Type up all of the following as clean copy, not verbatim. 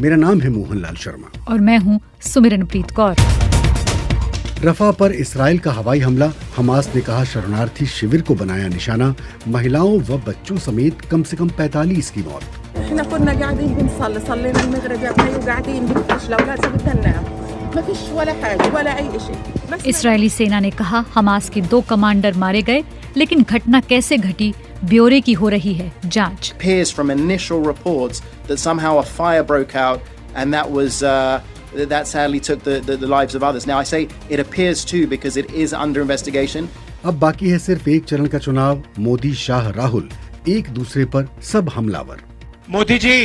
मेरा नाम है मोहनलाल शर्मा और मैं हूँ सुमिरनप्रीत कौर। रफा पर इसराइल का हवाई हमला, हमास ने कहा शरणार्थी शिविर को बनाया निशाना, महिलाओं व बच्चों समेत कम से कम 45 की मौत। इसराइली सेना ने कहा हमास के 2 कमांडर मारे गए, लेकिन घटना कैसे घटी ब्यौरे की हो रही है जांच। That sadly took the lives of others. Now I say it appears too because it is under investigation. अब बाकी है सिर्फ एक चरण का चुनाव। मोदी, शाह, राहुल एक दूसरे पर सब हमलावर। मोदी जी,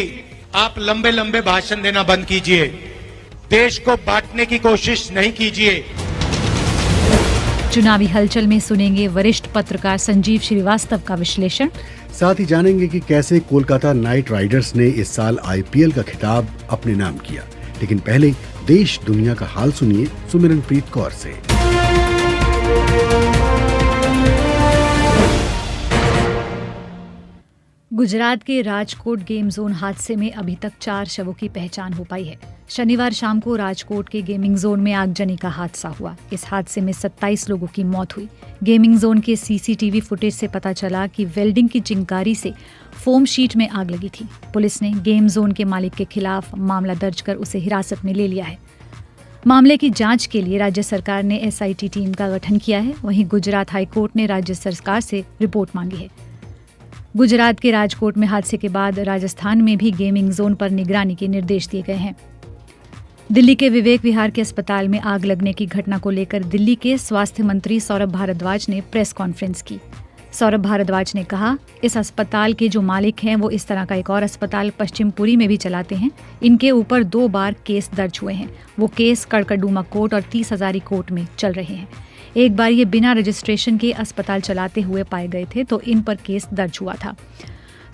आप लंबे लंबे भाषण देना बंद कीजिए, देश को बांटने की कोशिश नहीं कीजिए। चुनावी हलचल में सुनेंगे वरिष्ठ पत्रकार संजीव श्रीवास्तव का विश्लेषण। साथ ही जानेंगे कि कैसे कोलकाता नाइट राइडर्स ने इस साल IPL का खिताब अपने नाम किया। लेकिन पहले देश दुनिया का हाल सुनिए सुमिरनप्रीत कौर से। गुजरात के राजकोट गेम जोन हादसे में अभी तक 4 शवों की पहचान हो पाई है। शनिवार शाम को राजकोट के गेमिंग जोन में आगजनी का हादसा हुआ। इस हादसे में 27 लोगों की मौत हुई। गेमिंग जोन के CCTV फुटेज से पता चला कि वेल्डिंग की चिंगारी से फोम शीट में आग लगी थी। पुलिस ने गेम जोन के मालिक के खिलाफ मामला दर्ज कर उसे हिरासत में ले लिया है। मामले की जांच के लिए राज्य सरकार ने SIT टीम का गठन किया है। वहीं गुजरात हाईकोर्ट ने राज्य सरकार से रिपोर्ट मांगी है। गुजरात के राजकोट में हादसे के बाद राजस्थान में भी गेमिंग जोन पर निगरानी के निर्देश दिए गए हैं। दिल्ली के विवेक विहार के अस्पताल में आग लगने की घटना को लेकर दिल्ली के स्वास्थ्य मंत्री सौरभ भारद्वाज ने प्रेस कॉन्फ्रेंस की। सौरभ भारद्वाज ने कहा, इस अस्पताल के जो मालिक हैं वो इस तरह का एक और अस्पताल पश्चिमपुरी में भी चलाते हैं। इनके ऊपर 2 बार केस दर्ज हुए हैं। वो केस कड़कड़डूमा कोर्ट और 30 हजारी कोर्ट में चल रहे हैं। एक बार ये बिना रजिस्ट्रेशन के अस्पताल चलाते हुए पाए गए थे तो इन पर केस दर्ज हुआ था।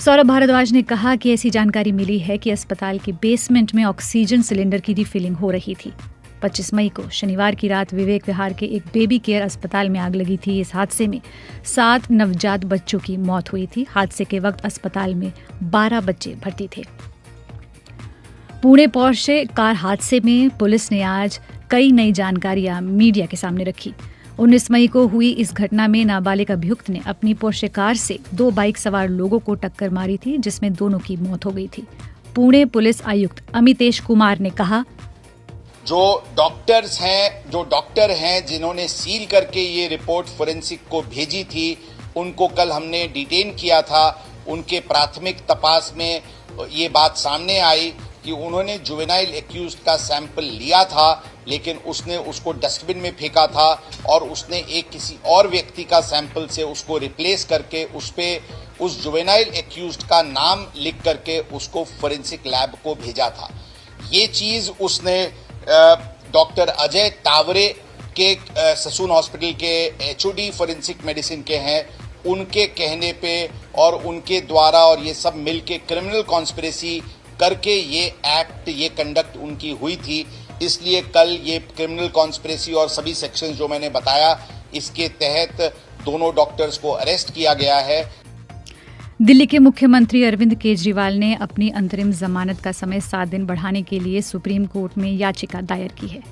सौरभ भारद्वाज ने कहा कि ऐसी जानकारी मिली है कि अस्पताल के बेसमेंट में ऑक्सीजन सिलेंडर की रिफिलिंग हो रही थी। 25 मई को शनिवार की रात विवेक विहार के एक बेबी केयर अस्पताल में आग लगी थी। इस हादसे में 7 नवजात बच्चों की मौत हुई थी। हादसे के वक्त अस्पताल में 12 बच्चे भर्ती थे। पुणे पोर्शे कार हादसे में पुलिस ने आज कई नई जानकारियां मीडिया के सामने रखी। 19 मई को हुई इस घटना में नाबालिग अभियुक्त ने अपनी पोर्शे कार से 2 बाइक सवार लोगों को टक्कर मारी थी, जिसमें दोनों की मौत हो गई थी। पुणे पुलिस आयुक्त अमितेश कुमार ने कहा, जो डॉक्टर हैं जिन्होंने सील करके ये रिपोर्ट फोरेंसिक को भेजी थी, उनको कल हमने डिटेन किया था। उनके प्राथमिक तपास में ये बात सामने आई कि उन्होंने जुवेनाइल एक्यूज्ड का सैंपल लिया था, लेकिन उसने उसको डस्टबिन में फेंका था और उसने एक किसी और व्यक्ति का सैंपल से उसको रिप्लेस करके उस जुवेनाइल एक्यूज्ड का नाम लिख करके उसको फोरेंसिक लैब को भेजा था। ये चीज़ उसने डॉक्टर अजय तावरे के ससून हॉस्पिटल के HOD फोरेंसिक मेडिसिन के हैं, उनके कहने पे और उनके द्वारा और ये सब मिलके क्रिमिनल कॉन्स्पिरेसी करके ये कंडक्ट उनकी हुई थी। इसलिए कल ये क्रिमिनल कॉन्स्पिरेसी और सभी सेक्शंस जो मैंने बताया, इसके तहत दोनों डॉक्टर्स को अरेस्ट किया गया है। दिल्ली के मुख्यमंत्री अरविंद केजरीवाल ने अपनी अंतरिम जमानत का समय 7 दिन बढ़ाने के लिए सुप्रीम कोर्ट में याचिका दायर की है।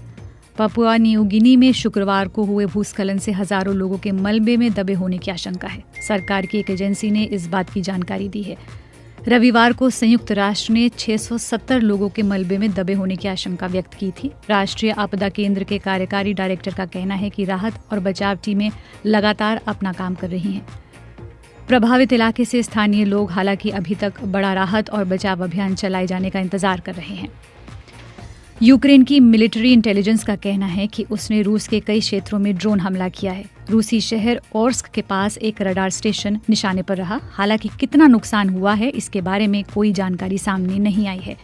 पपुआ न्यू गिनी में शुक्रवार को हुए भूस्खलन से हजारों लोगों के मलबे में दबे होने की आशंका है। सरकार की एक एजेंसी ने इस बात की जानकारी दी है। रविवार को संयुक्त राष्ट्र ने 670 लोगों के मलबे में दबे होने की आशंका व्यक्त की थी। राष्ट्रीय आपदा केंद्र के कार्यकारी डायरेक्टर का कहना है कि राहत और बचाव टीमें लगातार अपना काम कर रही हैं। प्रभावित इलाके से स्थानीय लोग हालांकि अभी तक बड़ा राहत और बचाव अभियान चलाए जाने का इंतजार कर रहे हैं। यूक्रेन की मिलिट्री इंटेलिजेंस का कहना है कि उसने रूस के कई क्षेत्रों में ड्रोन हमला किया है। रूसी शहर ओर्स्क के पास एक रडार स्टेशन निशाने पर रहा। हालांकि कितना नुकसान हुआ है इसके बारे में कोई जानकारी सामने नहीं आई है।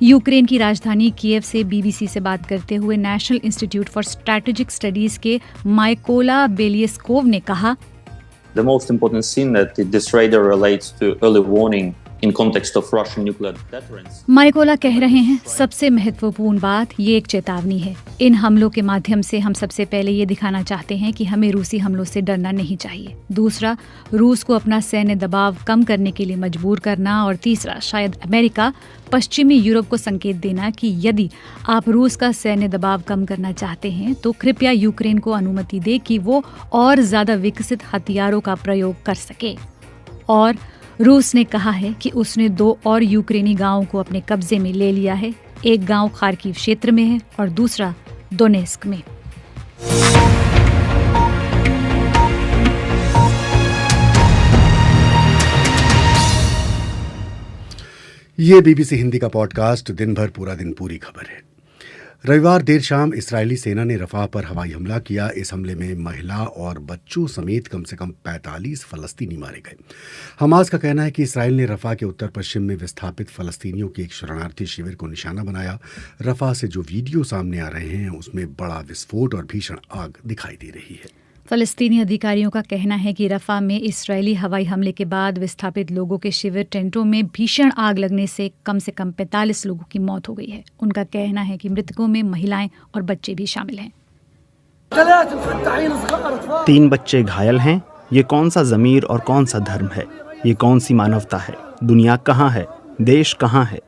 यूक्रेन की राजधानी कीव से BBC से बात करते हुए national institute for strategic studies के माइकोला बेलियस्कोव ने कहा, The most important thing that this radar relates to early warning in context of Russian nuclear deterrence. माइकोला कह रहे हैं सबसे महत्वपूर्ण बात ये एक चेतावनी है। इन हमलों के माध्यम से हम सबसे पहले ये दिखाना चाहते हैं कि हमें रूसी हमलों से डरना नहीं चाहिए। दूसरा, रूस को अपना सैन्य दबाव कम करने के लिए मजबूर करना। और तीसरा, शायद अमेरिका पश्चिमी यूरोप को संकेत देना कि यदि आप रूस का सैन्य दबाव कम करना चाहते हैं तो कृपया यूक्रेन को अनुमति दे कि वो और ज्यादा विकसित हथियारों का प्रयोग कर सके। और रूस ने कहा है कि उसने 2 और यूक्रेनी गांवों को अपने कब्जे में ले लिया है। एक गांव खार्किव क्षेत्र में है और दूसरा दोनेस्क में। ये बीबीसी हिंदी का पॉडकास्ट दिन भर पूरा दिन पूरी खबर है। रविवार देर शाम इस्राएली सेना ने रफाह पर हवाई हमला किया। इस हमले में महिला और बच्चों समेत कम से कम 45 फलस्तीनी मारे गए। हमास का कहना है कि इस्राएल ने रफाह के उत्तर पश्चिम में विस्थापित फलस्तीनियों के एक शरणार्थी शिविर को निशाना बनाया। रफाह से जो वीडियो सामने आ रहे हैं उसमें बड़ा विस्फोट और भीषण आग दिखाई दे रही है। फलस्तीनी अधिकारियों का कहना है कि रफा में इस्राएली हवाई हमले के बाद विस्थापित लोगों के शिविर टेंटों में भीषण आग लगने से कम 45 लोगों की मौत हो गई है। उनका कहना है कि मृतकों में महिलाएं और बच्चे भी शामिल हैं। 3 बच्चे घायल हैं। ये कौन सा ज़मीर और कौन सा धर्म है? ये कौन सी मानवता है? दुनिया कहाँ है? देश कहाँ है?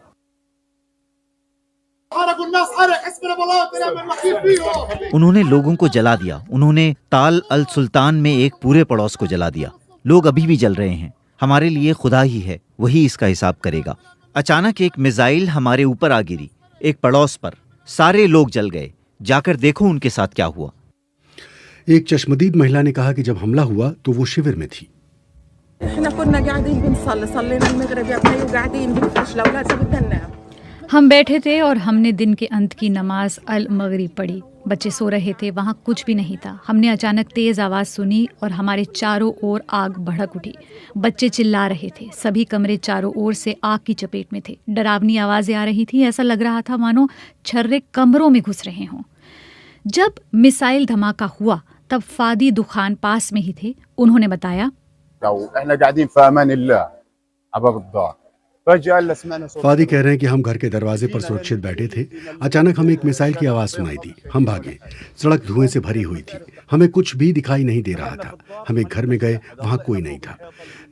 उन्होंने लोगों को जला दिया। उन्होंने ताल अल सुल्तान में एक पूरे पड़ोस को जला दिया। लोग अभी भी जल रहे हैं। हमारे लिए खुदा ही है, वही इसका हिसाब करेगा। अचानक एक मिसाइल हमारे ऊपर आ गिरी, एक पड़ोस पर। सारे लोग जल गए। जाकर देखो उनके साथ क्या हुआ। एक चश्मदीद महिला ने कहा कि जब हमला हुआ तो वो शिविर में थी। हम बैठे थे और हमने दिन के अंत की नमाज अल मगरिब पढ़ी। बच्चे सो रहे थे, वहाँ कुछ भी नहीं था। हमने अचानक तेज आवाज़ सुनी और हमारे चारों ओर आग भड़क उठी। बच्चे चिल्ला रहे थे। सभी कमरे चारों ओर से आग की चपेट में थे। डरावनी आवाज़ें आ रही थी। ऐसा लग रहा था मानो छर्रे कमरों में घुस रहे हों। जब मिसाइल धमाका हुआ तब फादी दुखान पास में ही थे। उन्होंने बताया, फादी कह रहे हैं कि हम घर के दरवाजे पर सुरक्षित बैठे थे। अचानक हमें एक मिसाइल की आवाज़ सुनाई दी। हम भागे। सड़क धुएं से भरी हुई थी। हमें कुछ भी दिखाई नहीं दे रहा था। हम एक घर में गए, वहाँ कोई नहीं था।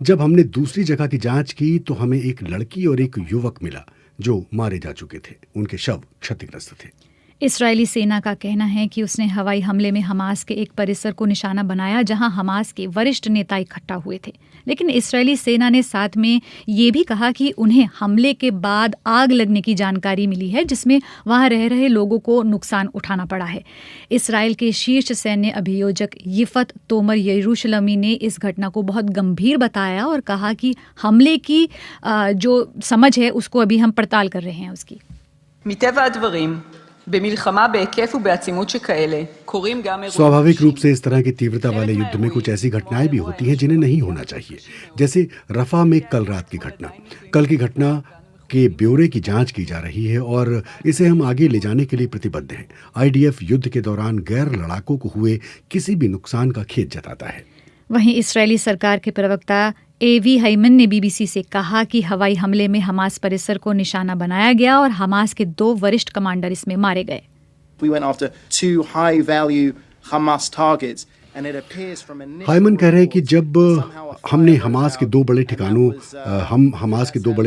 जब हमने दूसरी जगह की जांच की तो हमें एक लड़की और एक युवक मिला जो मारे जा चुके थे। उनके शव क्षतिग्रस्त थे। इस्राएली सेना का कहना है कि उसने हवाई हमले में हमास के एक परिसर को निशाना बनाया जहां हमास के वरिष्ठ नेता इकट्ठा हुए थे। लेकिन इस्राएली सेना ने साथ में ये भी कहा कि उन्हें हमले के बाद आग लगने की जानकारी मिली है जिसमें वहां रह रहे लोगों को नुकसान उठाना पड़ा है। इस्राएल के शीर्ष सैन्य अभियोजक यिफत तोमर यरूशलमी ने इस घटना को बहुत गंभीर बताया और कहा कि हमले की जो समझ है उसको अभी हम पड़ताल कर रहे हैं उसकी। स्वाभाविक रूप से इस तरह की तीव्रता वाले युद्ध में कुछ ऐसी घटनाएं भी होती हैं जिन्हें नहीं होना चाहिए, जैसे रफा में कल रात की घटना। कल की घटना के ब्यौरे की जांच की जा रही है और इसे हम आगे ले जाने के लिए प्रतिबद्ध हैं। आईडीएफ युद्ध के दौरान गैर लड़ाकों को हुए किसी भी नुकसान का खेद जताता है। वहीं इस्राएली सरकार के प्रवक्ता एवी हाइमन ने बीबीसी से कहा कि हवाई हमले में हमास परिसर को निशाना बनाया गया और हमास के 2 वरिष्ठ कमांडर इसमें मारे गए। We went after 2 high-value Hamas targets. Hymen कह रहे हैं कि जब हमने हमास के 2 बड़े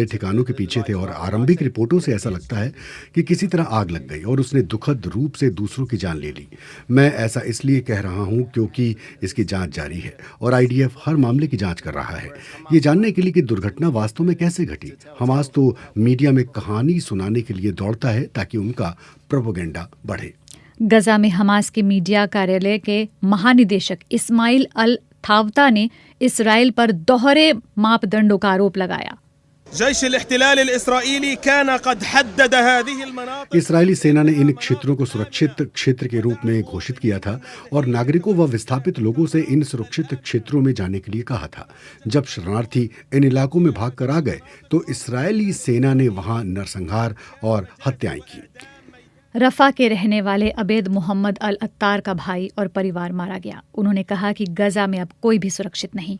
ठिकानों के पीछे थे और आरंभिक रिपोर्टों से ऐसा लगता है कि किसी तरह आग लग गई और उसने दुखद रूप से दूसरों की जान ले ली। मैं ऐसा इसलिए कह रहा हूं क्योंकि इसकी जांच जारी है और आईडीएफ हर मामले की जांच कर रहा है, ये जानने के लिए कि दुर्घटना वास्तव में कैसे घटी। हमास तो मीडिया में कहानी सुनाने के लिए दौड़ता है ताकि उनका प्रोपेगेंडा बढ़े। गजा में हमास के मीडिया कार्यालय के महानिदेशक इस्माइल अल थावता ने इसराइल पर दोहरे मापदंडों का आरोप लगाया। इसराइली सेना ने इन क्षेत्रों को सुरक्षित क्षेत्र के रूप में घोषित किया था और नागरिकों व विस्थापित लोगों से इन सुरक्षित क्षेत्रों में जाने के लिए कहा था। जब शरणार्थी इन इलाकों में भागकर आ गए तो इसराइली सेना ने वहां नरसंहार और हत्याएं की। रफा के रहने वाले अबेद मोहम्मद अल अत्तार का भाई और परिवार मारा गया। उन्होंने कहा कि गजा में अब कोई भी सुरक्षित नहीं।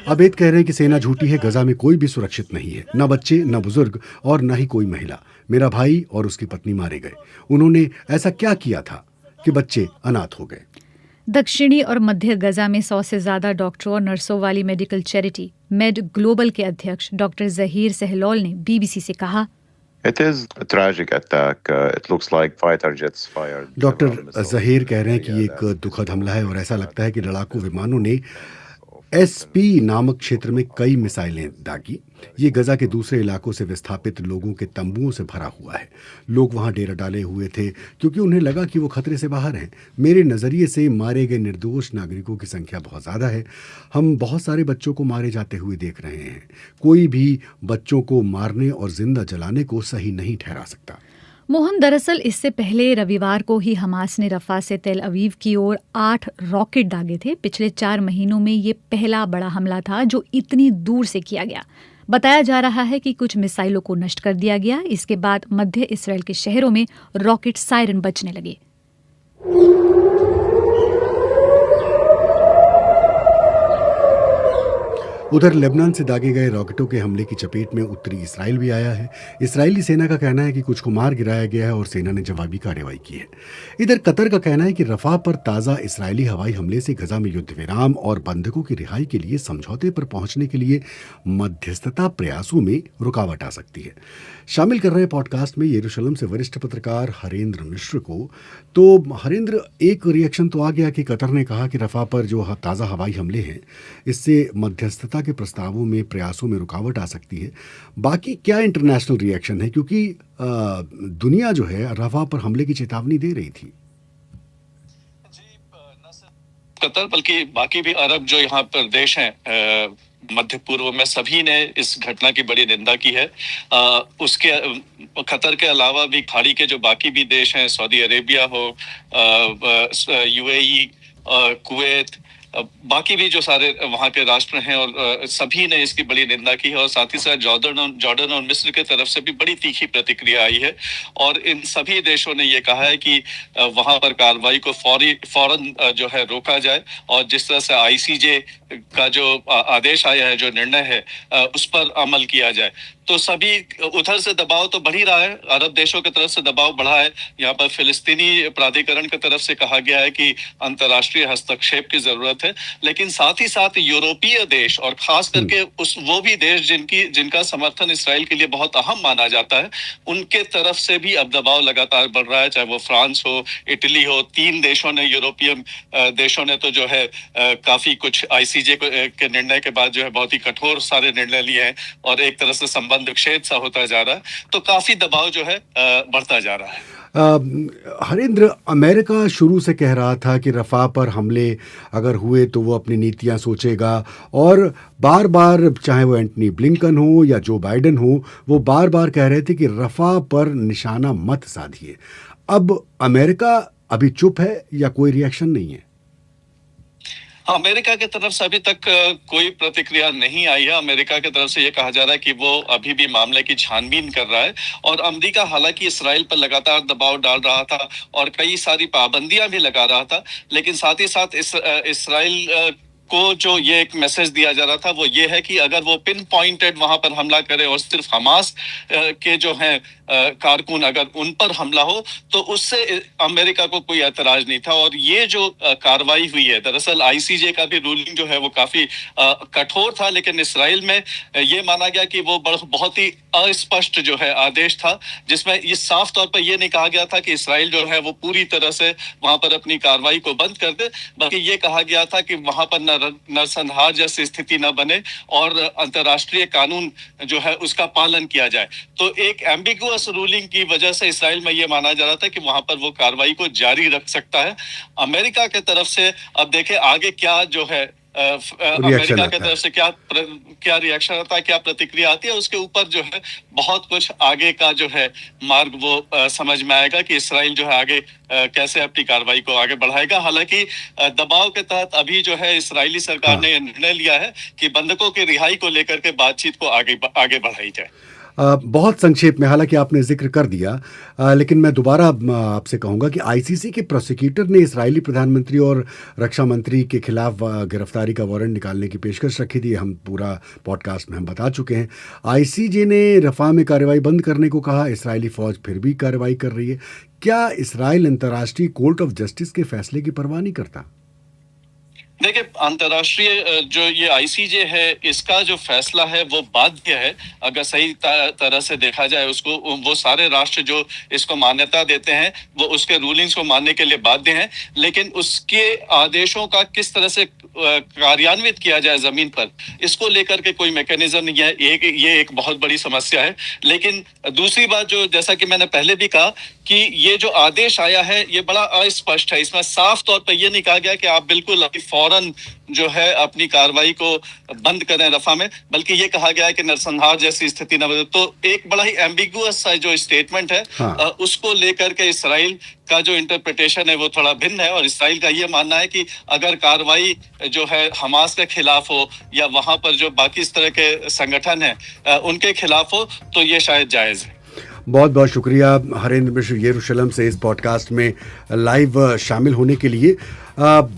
अबेद कह रहे हैं कि सेना झूठी है, गजा में कोई भी सुरक्षित नहीं है, न बच्चे न बुजुर्ग और न ही कोई महिला। मेरा भाई और उसकी पत्नी मारे गए। उन्होंने ऐसा क्या किया था कि बच्चे अनाथ हो गए? दक्षिणी और मध्य गजा में 100 से ज्यादा डॉक्टरों और नर्सों वाली मेडिकल चैरिटी मेड ग्लोबल के अध्यक्ष डॉक्टर जहीर सहलोल ने बीबीसी से कहा, डॉक्टर जहीर कह रहे हैं कि ये एक दुखद हमला है और ऐसा लगता है कि लड़ाकू विमानों ने SP नामक क्षेत्र में कई मिसाइलें दागी। ये गजा के दूसरे इलाकों से विस्थापित लोगों के तंबुओं से भरा हुआ है। लोग वहां डेरा डाले हुए थे क्योंकि उन्हें लगा कि वो खतरे से बाहर हैं। मेरे नज़रिए से मारे गए निर्दोष नागरिकों की संख्या बहुत ज़्यादा है। हम बहुत सारे बच्चों को मारे जाते हुए देख रहे हैं। कोई भी बच्चों को मारने और जिंदा जलाने को सही नहीं ठहरा सकता। मोहन, दरअसल इससे पहले रविवार को ही हमास ने रफा से तेल अवीव की ओर 8 रॉकेट दागे थे। पिछले 4 महीनों में ये पहला बड़ा हमला था जो इतनी दूर से किया गया। बताया जा रहा है कि कुछ मिसाइलों को नष्ट कर दिया गया। इसके बाद मध्य इसराइल के शहरों में रॉकेट सायरन बजने लगे। उधर लेबनान से दागे गए रॉकेटों के हमले की चपेट में उत्तरी इसराइल भी आया है। इजरायली सेना का कहना है कि कुछ को मार गिराया गया है और सेना ने जवाबी कार्रवाई की है। इधर कतर का कहना है कि रफा पर ताज़ा इजरायली हवाई हमले से गजा में युद्ध विराम और बंधकों की रिहाई के लिए समझौते पर पहुंचने के लिए मध्यस्थता प्रयासों में रुकावट आ सकती है। शामिल कर रहे हैं पॉडकास्ट में यरूशलेम से वरिष्ठ पत्रकार हरेंद्र मिश्र को। तो हरेंद्र, एक रिएक्शन तो आ गया कि कतर ने कहा कि रफा पर जो ताज़ा हवाई हमले हैं इससे मध्यस्थता के प्रस्तावों में प्रयासों में रुकावट आ सकती है। बाकी क्या इंटरनेशनल रिएक्शन है, क्योंकि दुनिया जो है रफा पर हमले की चेतावनी दे रही थी। कतर बल्कि बाकी भी अरब जो यहाँ पर देश हैं मध्य पूर्व में, सभी ने इस घटना की बड़ी निंदा की है। उसके कतर के अलावा भी खाड़ी के जो बाकी भी देश हैं, सऊदी अरेबिया हो, UAE, कुवैत, बाकी भी जो सारे वहाँ के राष्ट्र हैं, और सभी ने इसकी बड़ी निंदा की है। और साथ ही साथ जॉर्डन और मिस्र के तरफ से भी बड़ी तीखी प्रतिक्रिया आई है। और इन सभी देशों ने ये कहा है कि वहाँ पर कार्रवाई को फौरन जो है रोका जाए, और जिस तरह से ICJ का जो आदेश आया है, जो निर्णय है, उस पर अमल किया जाए। तो सभी उधर से दबाव तो बढ़ ही रहा है, अरब देशों की तरफ से दबाव बढ़ा है। यहाँ पर फिलिस्तीनी प्राधिकरण की तरफ से कहा गया है कि अंतर्राष्ट्रीय हस्तक्षेप की जरूरत है, लेकिन साथ ही साथ यूरोपीय देश और खास करके वो भी देश जिनका समर्थन इसराइल के लिए बहुत अहम माना जाता है, उनके तरफ से भी अब दबाव लगातार बढ़ रहा है। चाहे वो फ्रांस हो, इटली हो, 3 देशों ने, यूरोपीय देशों ने तो जो है काफी कुछ ICJ के निर्णय के बाद जो है बहुत ही कठोर सारे निर्णय लिए हैं, और एक तरह से संबंध विच्छेद सा होता जा रहा है। तो काफी दबाव जो है बढ़ता जा रहा है। हरेंद्र, अमेरिका शुरू से कह रहा था कि रफा पर हमले अगर हुए तो वो अपनी नीतियां सोचेगा, और बार बार, चाहे वो एंटनी ब्लिंकन हो या जो बाइडेन हो, वो बार बार कह रहे थे कि रफा पर निशाना मत साधिए। अब अमेरिका अभी चुप है या कोई रिएक्शन नहीं है? अमेरिका की तरफ से अभी तक कोई प्रतिक्रिया नहीं आई है। अमेरिका की तरफ से ये कहा जा रहा है कि वो अभी भी मामले की छानबीन कर रहा है, और अमेरिका हालांकि इसराइल पर लगातार दबाव डाल रहा था और कई सारी पाबंदियां भी लगा रहा था, लेकिन साथ ही साथ इसराइल को जो ये एक मैसेज दिया जा रहा था वो ये है कि अगर वो पिन पॉइंटेड वहां पर हमला करे और सिर्फ हमास के जो हैं कारकुन अगर उन पर हमला हो, तो उससे अमेरिका को कोई ऐतराज नहीं था। और ये जो कार्रवाई हुई है, दरअसल ICJ का भी रूलिंग जो है वो काफी कठोर था, लेकिन इसराइल में ये माना गया कि वो बहुत ही अस्पष्ट जो है आदेश था, जिसमें ये साफ तौर पर ये नहीं कहा गया था कि इसराइल जो है वो पूरी तरह से वहां पर अपनी कार्रवाई को बंद कर दे, बल्कि ये कहा गया था कि वहां पर नरसंहार जैसी स्थिति न बने और अंतर्राष्ट्रीय कानून जो है उसका पालन किया जाए। तो एक एम्बिगुअस रूलिंग की वजह से इसराइल में ये माना जा रहा था कि वहां पर वो कार्रवाई को जारी रख सकता है। अमेरिका के तरफ से अब देखें आगे क्या जो है अमेरिका की तरफ से क्या रिएक्शन आता है, क्या प्रतिक्रिया आती है, उसके ऊपर जो है बहुत कुछ आगे का जो है मार्ग वो समझ में आएगा कि इसराइल जो है आगे कैसे अपनी कार्रवाई को आगे बढ़ाएगा। हालांकि दबाव के तहत अभी जो है इस्राएली सरकार ने निर्णय लिया है कि बंधकों की रिहाई को लेकर के बातचीत को आगे बढ़ाई जाए। बहुत संक्षेप में, हालांकि आपने जिक्र कर दिया, लेकिन मैं दोबारा आपसे कहूँगा कि आईसीसी के प्रोसिक्यूटर ने इजरायली प्रधानमंत्री और रक्षा मंत्री के खिलाफ गिरफ्तारी का वारंट निकालने की पेशकश रखी थी। हम पूरा पॉडकास्ट में हम बता चुके हैं। आईसीजे ने रफा में कार्रवाई बंद करने को कहा, इसराइली फ़ौज फिर भी कार्रवाई कर रही है। क्या इसराइल अंतर्राष्ट्रीय कोर्ट ऑफ जस्टिस के फैसले की परवाह नहीं करता? देखिए, अंतर्राष्ट्रीय जो ये आईसीजे है, इसका जो फैसला है वो बाध्य है। अगर सही तरह से देखा जाए उसको, वो सारे राष्ट्र जो इसको मान्यता देते हैं वो उसके रूलिंग्स को मानने के लिए बाध्य हैं, लेकिन उसके आदेशों का किस तरह से कार्यान्वित किया जाए जमीन पर, इसको लेकर के कोई मैकेनिज्म नहीं है। ये एक बहुत बड़ी समस्या है। लेकिन दूसरी बात, जो जैसा कि मैंने पहले भी कहा कि ये जो आदेश आया है ये बड़ा अस्पष्ट है। इसमें साफ तौर पर ये नहीं कहा गया कि आप बिल्कुल अभी फौरन जो है अपनी कार्रवाई को बंद करें रफा में, बल्कि ये कहा गया है कि नरसंहार जैसी स्थिति न बने। तो एक बड़ा ही एम्बिगुअस जो स्टेटमेंट है, उसको लेकर के इसराइल का जो इंटरप्रिटेशन है वो थोड़ा भिन्न है। और इसराइल का ये मानना है कि अगर कार्रवाई जो है हमास के खिलाफ हो या वहां पर जो बाकी इस तरह के संगठन है उनके खिलाफ हो, तो ये शायद जायज है। बहुत बहुत शुक्रिया हरेंद्र मिश्र यरूशलेम से इस पॉडकास्ट में लाइव शामिल होने के लिए।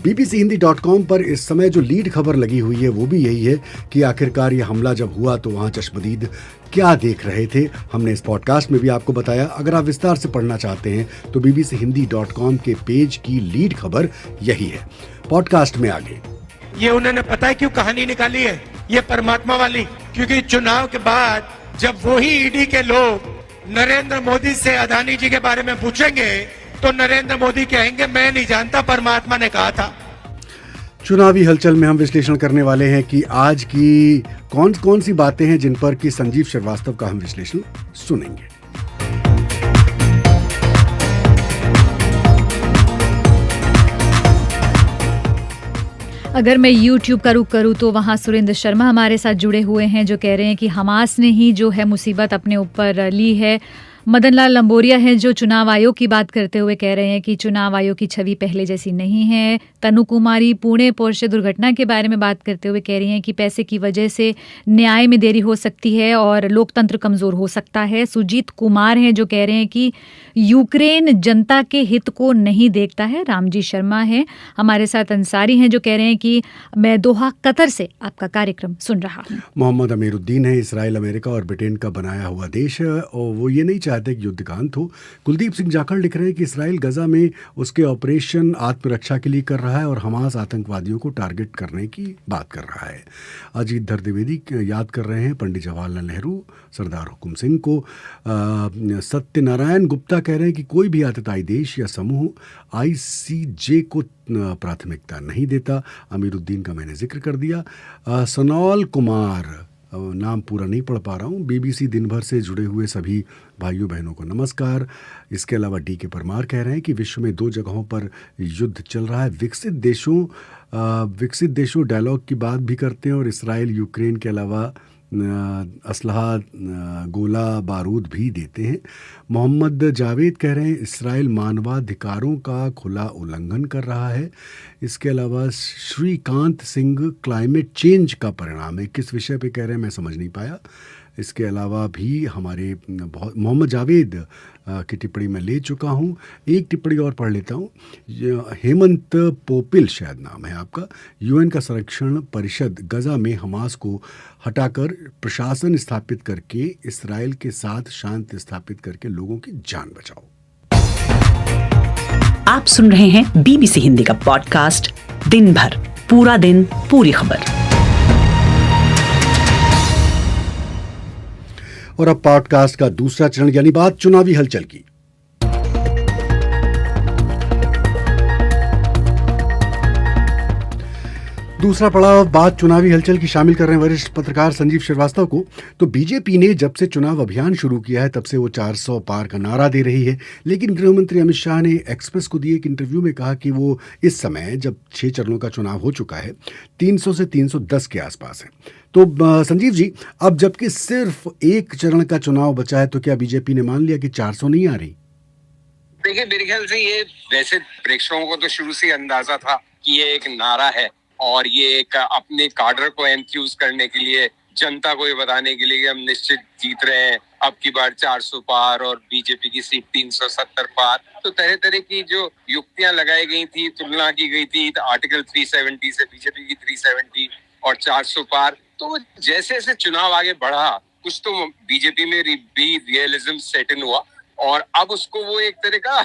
bbchindi.com पर इस समय जो लीड खबर लगी हुई है वो भी यही है कि आखिरकार ये हमला जब हुआ तो वहाँ चश्मदीद क्या देख रहे थे। हमने इस पॉडकास्ट में भी आपको बताया। अगर आप विस्तार से पढ़ना चाहते हैं तो bbchindi.com के पेज की लीड खबर यही है। पॉडकास्ट में आगे ये उन्होंने पता है क्यों कहानी निकाली है, ये परमात्मा वाली, क्योंकि चुनाव के बाद जब वही ईडी के लोग नरेंद्र मोदी से अदानी जी के बारे में पूछेंगे तो नरेंद्र मोदी कहेंगे मैं नहीं जानता, परमात्मा ने कहा था। चुनावी हलचल में हम विश्लेषण करने वाले हैं कि आज की कौन कौन सी बातें हैं जिन पर कि संजीव श्रीवास्तव का हम विश्लेषण सुनेंगे। अगर मैं YouTube का रुख करूँ तो वहाँ सुरेंद्र शर्मा हमारे साथ जुड़े हुए हैं, जो कह रहे हैं कि हमास ने ही जो है मुसीबत अपने ऊपर ली है। मदन लाल लंबोरिया हैं जो चुनाव आयोग की बात करते हुए कह रहे हैं कि चुनाव आयोग की छवि पहले जैसी नहीं है। तनु कुमारी पुणे पोर्शे दुर्घटना के बारे में बात करते हुए कह रही हैं कि पैसे की वजह से न्याय में देरी हो सकती है और लोकतंत्र कमज़ोर हो सकता है। सुजीत कुमार हैं जो कह रहे हैं कि यूक्रेन जनता के हित को नहीं देखता है। रामजी शर्मा हैं हमारे साथ। अंसारी हैं जो कह रहे हैं कि मैं दोहा कतर से आपका कार्यक्रम सुन रहा हूँ। मोहम्मद अमीरुद्दीन है, इसराइल अमेरिका और ब्रिटेन का बनाया हुआ देश है और वो ये नहीं चाहते कि युद्ध का अंत हो। कुलदीप सिंह जाखड़ लिख रहे हैं कि इसराइल गजा में उसके ऑपरेशन आत्मरक्षा के लिए कर रहा है और हमास आतंकवादियों को टारगेट करने की बात कर रहा है। अजीत धर द्विवेदी याद कर रहे हैं पंडित जवाहरलाल नेहरू, सरदार हुकुम सिंह को। सत्यनारायण गुप्ता कह रहे हैं कि कोई भी आतताई देश या समूह आईसीजे को प्राथमिकता नहीं देता। अमीरुद्दीन का मैंने जिक्र कर दिया। सनौल कुमार, नाम पूरा नहीं पढ़ पा रहा हूँ। बीबीसी दिन भर से जुड़े हुए सभी भाइयों बहनों को नमस्कार। इसके अलावा डी के परमार कह रहे हैं कि विश्व में 2 जगहों पर युद्ध चल रहा है। विकसित देशों डायलॉग की बात भी करते हैं और इसराइल यूक्रेन के अलावा असलहा गोला बारूद भी देते हैं। मोहम्मद जावेद कह रहे हैं इसराइल मानवाधिकारों का खुला उल्लंघन कर रहा है। इसके अलावा श्रीकांत सिंह क्लाइमेट चेंज का परिणाम है, किस विषय पे कह रहे हैं मैं समझ नहीं पाया। इसके अलावा भी हमारे मोहम्मद जावेद की टिप्पणी मैं ले चुका हूँ। एक टिप्पणी और पढ़ लेता हूँ। हेमंत पोपिल शायद नाम है आपका। यूएन का संरक्षण परिषद गजा में हमास को हटाकर प्रशासन स्थापित करके इसराइल के साथ शांति स्थापित करके लोगों की जान बचाओ। आप सुन रहे हैं बीबीसी हिंदी का पॉडकास्ट दिन भर, पूरा दिन पूरी खबर। और अब पॉडकास्ट का दूसरा चरण यानी बात चुनावी हलचल की। दूसरा पड़ाव बात चुनावी हलचल की शामिल कर रहे हैं वरिष्ठ पत्रकार संजीव श्रीवास्तव को। तो बीजेपी ने जब से चुनाव अभियान शुरू किया है तब से वो 400 पार का नारा दे रही है, लेकिन गृह मंत्री अमित शाह ने एक्सप्रेस को दिए एक इंटरव्यू में कहा कि वो इस समय जब 6 चरणों का चुनाव हो चुका है 300 से 310 के आसपास है। तो संजीव जी, अब जबकि सिर्फ 1 चरण का चुनाव बचा है तो क्या बीजेपी ने मान लिया कि 400 नहीं आ रही? देखिए, मेरे ख्याल से ये वैसे प्रेक्षकों को तो शुरू से अंदाजा था कि ये एक नारा है और ये एक अपने काडर को एंथ्यूज करने के लिए जनता को ये बताने के लिए कि हम निश्चित जीत रहे हैं, अब की बार 400 पार और बीजेपी की सीट 370 पार। तो तरह तरह की जो युक्तियां लगाई गई थी, तुलना की गई थी आर्टिकल 370 से बीजेपी की 370 और 400 पार। तो जैसे जैसे चुनाव आगे बढ़ा, कुछ तो बीजेपी में भी रियलिज्म सेट इन हुआ और अब उसको वो एक तरह का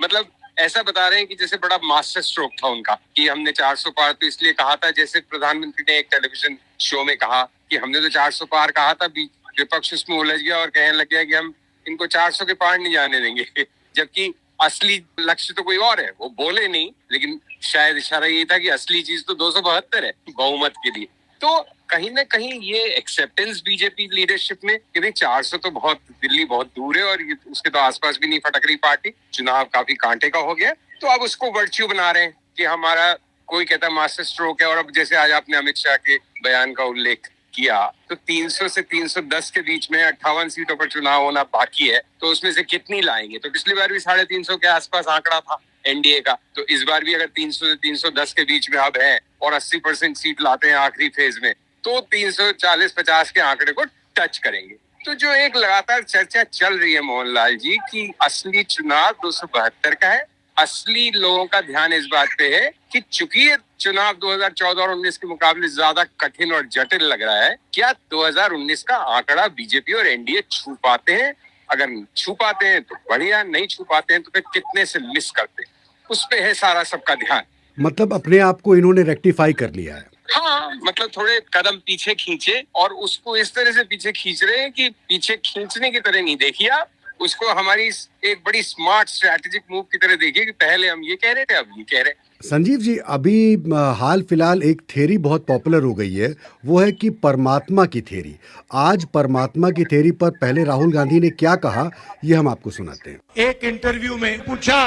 मतलब ऐसा बता रहे हैं कि जैसे बड़ा मास्टर स्ट्रोक था उनका कि हमने 400 पार तो इसलिए कहा था, जैसे प्रधानमंत्री ने एक टेलीविजन शो में कहा कि हमने तो 400 पार कहा था, विपक्ष उसमें उलझ गया और कहने लग गया कि हम इनको 400 के पार नहीं जाने देंगे। जबकि असली लक्ष्य तो कोई और है, वो बोले नहीं, लेकिन शायद इशारा ये था कि असली चीज तो 272 है बहुमत के लिए। तो कहीं ना कहीं ये एक्सेप्टेंस बीजेपी लीडरशिप में कि नहीं 400 तो बहुत, दिल्ली बहुत दूर है और उसके तो आसपास भी नहीं फटक रही पार्टी, चुनाव काफी कांटे का हो गया, तो अब उसको वर्च्यू बना रहे हैं कि हमारा कोई कहता है मास्टर स्ट्रोक है। और अब जैसे आज आपने अमित शाह के बयान का उल्लेख किया, तो 300 से 310 के बीच में 58 सीटों पर चुनाव होना बाकी है, तो उसमें से कितनी लाएंगे? तो पिछली बार भी 350 के आसपास आंकड़ा था एनडीए का, तो इस बार भी अगर 300 से 310 के बीच में अब है और 80% सीट लाते हैं आखिरी फेज में, तो 340-50 के आंकड़े को टच करेंगे। तो जो एक लगातार चर्चा चल रही है मोहनलाल जी की असली चुनाव 272 का है, असली लोगों का ध्यान इस बात पे है कि चूंकि ये चुनाव 2014 और 19 के मुकाबले ज्यादा कठिन और जटिल लग रहा है, क्या 2019 का आंकड़ा बीजेपी और एनडीए छू पाते हैं? अगर छू पाते हैं तो बढ़िया, नहीं छू पाते हैं तो फिर कितने से मिस करते हैं, उस पे है सारा सबका ध्यान। मतलब अपने आप को इन्होंने रेक्टिफाई कर लिया है। हाँ, मतलब थोड़े कदम पीछे खींचे और उसको इस तरह से पीछे खींच रहे हैं कि पीछे खींचने की तरह नहीं देखिए आप उसको, हमारी एक बड़ी स्मार्ट स्ट्रैटेजिक मूव की तरह देखिए कि पहले हम ये कह रहे थे, अब ये कह रहे हैं। संजीव जी, अभी हाल फिलहाल एक थ्योरी बहुत पॉपुलर हो गई है, वो है कि परमात्मा की थ्योरी। आज परमात्मा की थ्योरी पर पहले राहुल गांधी ने क्या कहा, ये हम आपको सुनाते हैं। एक इंटरव्यू में पूछा,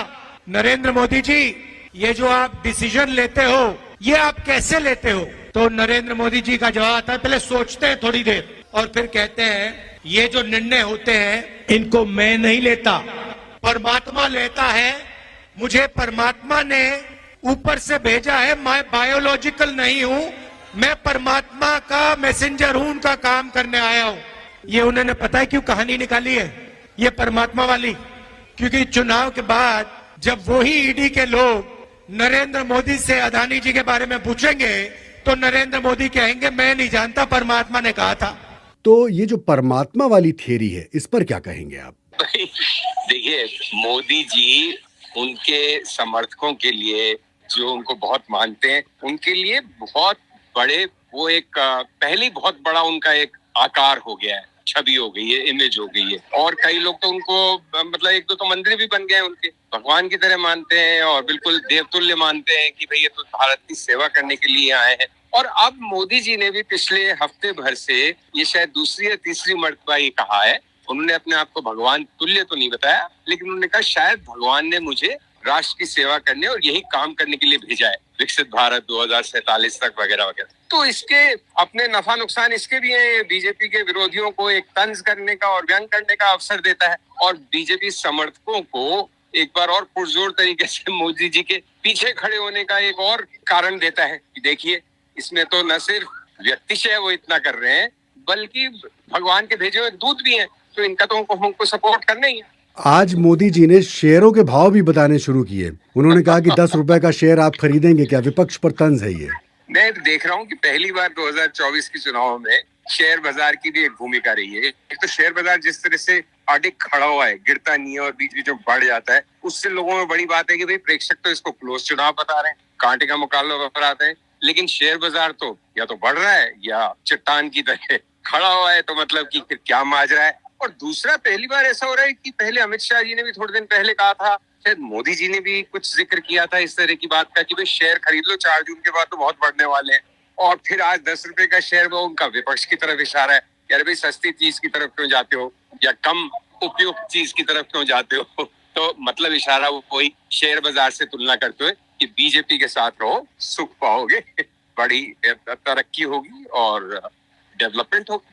नरेंद्र मोदी जी ये जो आप डिसीजन लेते हो ये आप कैसे लेते हो? तो नरेंद्र मोदी जी का जवाब आता है, पहले सोचते हैं थोड़ी देर और फिर कहते हैं ये जो निर्णय होते हैं इनको मैं नहीं लेता, परमात्मा लेता है। मुझे परमात्मा ने ऊपर से भेजा है, मैं बायोलॉजिकल नहीं हूं, मैं परमात्मा का मैसेंजर हूं, उनका काम करने आया हूं। ये उन्होंने पता है क्यों कहानी निकाली है ये परमात्मा वाली? क्योंकि चुनाव के बाद जब वही ईडी के लोग नरेंद्र मोदी से अदानी जी के बारे में पूछेंगे तो नरेंद्र मोदी कहेंगे मैं नहीं जानता, परमात्मा ने कहा था। तो ये जो परमात्मा वाली थ्योरी है, इस पर क्या कहेंगे आप? देखिए, मोदी जी उनके समर्थकों के लिए, जो उनको बहुत मानते हैं, उनके लिए बहुत बड़े, वो एक पहले बहुत बड़ा उनका एक आकार हो गया है, छवि हो गई है, इमेज हो गई है। और कई लोग तो उनको मतलब एक दो तो मंदिर भी बन गए हैं, उनके भगवान की तरह मानते हैं और बिल्कुल देवतुल्य मानते हैं कि भाई ये तो भारत की सेवा करने के लिए आए हैं। और अब मोदी जी ने भी पिछले हफ्ते भर से ये शायद दूसरी या तीसरी मर्तबा ये कहा है, उन्होंने अपने आप को भगवान तुल्य तो नहीं बताया, लेकिन उन्होंने कहा शायद भगवान ने मुझे राष्ट्र की सेवा करने और यही काम करने के लिए भेजा है, विकसित भारत 2047 तक वगैरह वगैरह। तो इसके अपने नफा नुकसान इसके भी है, बीजेपी के विरोधियों को एक तंज करने का और व्यंग करने का अवसर देता है और बीजेपी समर्थकों को एक बार और पुरजोर तरीके से मोदी जी के पीछे खड़े होने का एक और कारण देता है कि देखिए इसमें तो न सिर्फ व्यक्तिशय वो इतना कर रहे हैं, बल्कि भगवान के भेजे हुए दूत भी हैं, तो इनका तो हमको सपोर्ट करना ही है। आज मोदी जी ने शेयरों के भाव भी बताने शुरू किए। उन्होंने कहा कि 10 रुपए का शेयर आप खरीदेंगे क्या? विपक्ष पर तंज है ये। मैं देख रहा हूँ कि पहली बार 2024 के चुनाव में शेयर बाजार की भी एक भूमिका रही है। एक तो शेयर बाजार जिस तरह से अडिग खड़ा हुआ है, गिरता नहीं है और बीच बीच में बढ़ जाता है, उससे लोगों में बड़ी बात है कि भाई प्रेक्षक तो इसको क्लोज चुनाव बता रहे हैं, कांटे का मुकाबला बताते हैं, लेकिन शेयर बाजार तो या तो बढ़ रहा है या चट्टान की तरह खड़ा हुआ है, तो मतलब कि फिर क्या माजरा है। और दूसरा, पहली बार ऐसा हो रहा है कि पहले अमित शाह जी ने भी थोड़े दिन पहले कहा था, शायद मोदी जी ने भी कुछ जिक्र किया था इस तरह की बात का कि भाई शेयर खरीद लो, 4 जून के बाद तो बहुत बढ़ने वाले हैं। और फिर आज 10 रुपए का शेयर, वो उनका विपक्ष की तरफ इशारा है, यार भाई सस्ती चीज की तरफ क्यों जाते हो या कम उपयुक्त चीज की तरफ क्यों जाते हो? तो मतलब इशारा वो कोई शेयर बाजार से तुलना करते हुए कि बीजेपी के साथ रहो, सुख पाओगे, बड़ी तरक्की होगी और डेवलपमेंट होगी।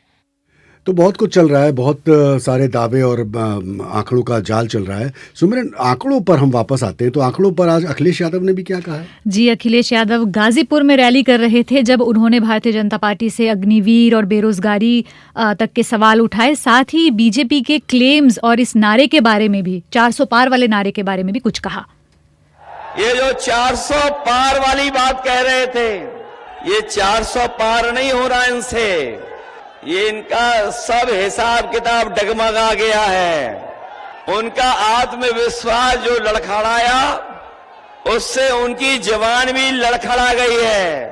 तो बहुत कुछ चल रहा है, बहुत सारे दावे और आंकड़ों का जाल चल रहा है। सुमिरन, आंकड़ों पर हम वापस आते हैं, तो आंकड़ों पर आज अखिलेश यादव ने भी क्या कहा है? जी, अखिलेश यादव गाजीपुर में रैली कर रहे थे जब उन्होंने भारतीय जनता पार्टी से अग्निवीर और बेरोजगारी तक के सवाल उठाए। साथ ही बीजेपी के क्लेम्स और इस नारे के बारे में भी, 400 पार वाले नारे के बारे में भी कुछ कहा। ये जो 400 पार वाली बात कह रहे थे, ये 400 पार नहीं हो रहा इनसे, ये इनका सब हिसाब किताब डगमगा गया है। उनका आत्मविश्वास जो लड़खड़ाया, उससे उनकी जवान भी लड़खड़ा गई है।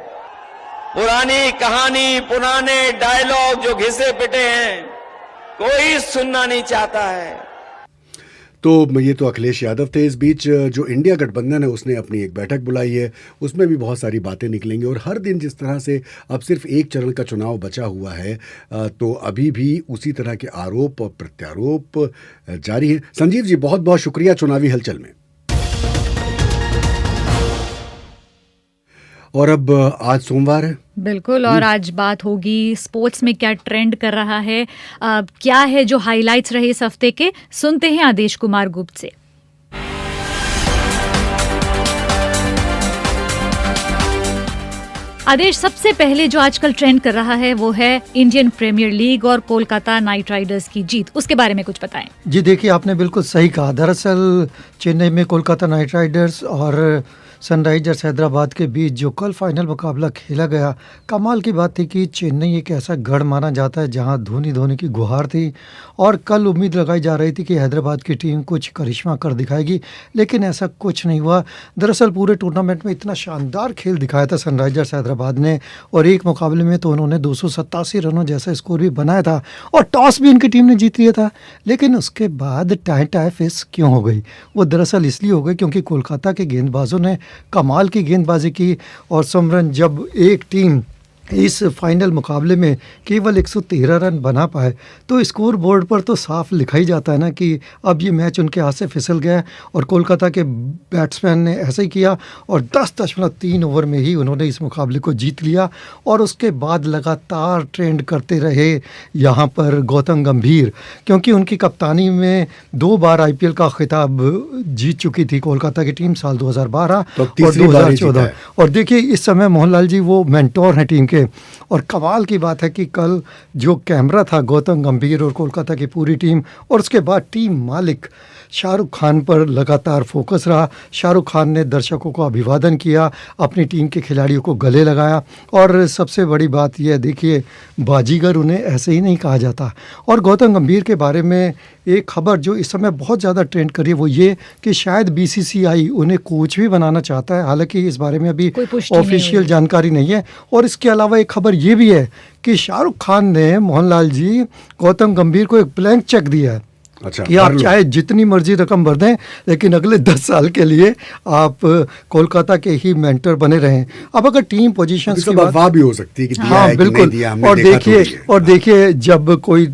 पुरानी कहानी, पुराने डायलॉग जो घिसे पिटे हैं, कोई सुनना नहीं चाहता है। तो ये तो अखिलेश यादव थे। इस बीच जो इंडिया गठबंधन है उसने अपनी एक बैठक बुलाई है, उसमें भी बहुत सारी बातें निकलेंगी। और हर दिन जिस तरह से अब सिर्फ एक चरण का चुनाव बचा हुआ है, तो अभी भी उसी तरह के आरोप और प्रत्यारोप जारी है। संजीव जी, बहुत बहुत शुक्रिया चुनावी हलचल में। और अब आज सोमवार है, बिल्कुल, और आज बात होगी स्पोर्ट्स में क्या ट्रेंड कर रहा है, क्या है जो हाइलाइट्स रहे इस हफ्ते के। सुनते हैं आदेश कुमार गुप्त से। आदेश, सबसे पहले जो आजकल ट्रेंड कर रहा है वो है इंडियन प्रीमियर लीग और कोलकाता नाइट राइडर्स की जीत, उसके बारे में कुछ बताएं। जी देखिए, आपने बिल्कुल सही कहा। दरअसल चेन्नई में कोलकाता नाइट राइडर्स और सनराइजर्स हैदराबाद के बीच जो कल फाइनल मुकाबला खेला गया, कमाल की बात थी कि चेन्नई एक ऐसा गढ़ माना जाता है जहां धोनी की गुहार थी, और कल उम्मीद लगाई जा रही थी कि हैदराबाद की टीम कुछ करिश्मा कर दिखाएगी, लेकिन ऐसा कुछ नहीं हुआ। दरअसल पूरे टूर्नामेंट में इतना शानदार खेल दिखाया था सनराइजर्स हैदराबाद ने, और एक मुकाबले में तो उन्होंने 287 रनों जैसा स्कोर भी बनाया था, और टॉस भी उनकी टीम ने जीत लिया था। लेकिन उसके बाद टाई फिस क्यों हो गई? वो दरअसल इसलिए हो गई क्योंकि कोलकाता के गेंदबाजों ने कमाल की गेंदबाजी की। और समरन, जब एक टीम इस फाइनल मुकाबले में केवल 113 रन बना पाए तो स्कोर बोर्ड पर तो साफ लिखा ही जाता है ना कि अब ये मैच उनके हाथ से फिसल गया। और कोलकाता के बैट्समैन ने ऐसा ही किया, और 10.3 ओवर में ही उन्होंने इस मुकाबले को जीत लिया। और उसके बाद लगातार ट्रेंड करते रहे यहाँ पर गौतम गंभीर, क्योंकि उनकी कप्तानी में 2 बार IPL का खिताब जीत चुकी थी कोलकाता की टीम, साल 2012 और 2014। और देखिए, इस समय मोहनलाल जी वो मेंटोर हैं टीम के। और कमाल की बात है कि कल जो कैमरा था गौतम गंभीर और कोलकाता की पूरी टीम, और उसके बाद टीम मालिक शाहरुख खान पर लगातार फोकस रहा। शाहरुख खान ने दर्शकों को अभिवादन किया, अपनी टीम के खिलाड़ियों को गले लगाया, और सबसे बड़ी बात यह देखिए, बाजीगर उन्हें ऐसे ही नहीं कहा जाता। और गौतम गंभीर के बारे में एक खबर जो इस समय बहुत ज़्यादा ट्रेंड कर रही है वो ये कि शायद BCCI उन्हें कोच भी बनाना चाहता है, हालांकि इस बारे में अभी ऑफिशियल जानकारी नहीं है। और इसके अलावा एक खबर ये भी है कि शाहरुख खान ने, मोहनलाल जी, गौतम गंभीर को एक ब्लैंक चेक दिया है। अच्छा, कि आप चाहे जितनी मर्जी रकम भर दें, लेकिन अगले 10 साल के लिए आप कोलकाता के ही मेंटर बने रहें। अब अगर टीम पोजीशंस की बात, वाह भी हो सकती है कि दिया हाँ है बिल्कुल, कि नहीं दिया, और देखिए जब कोई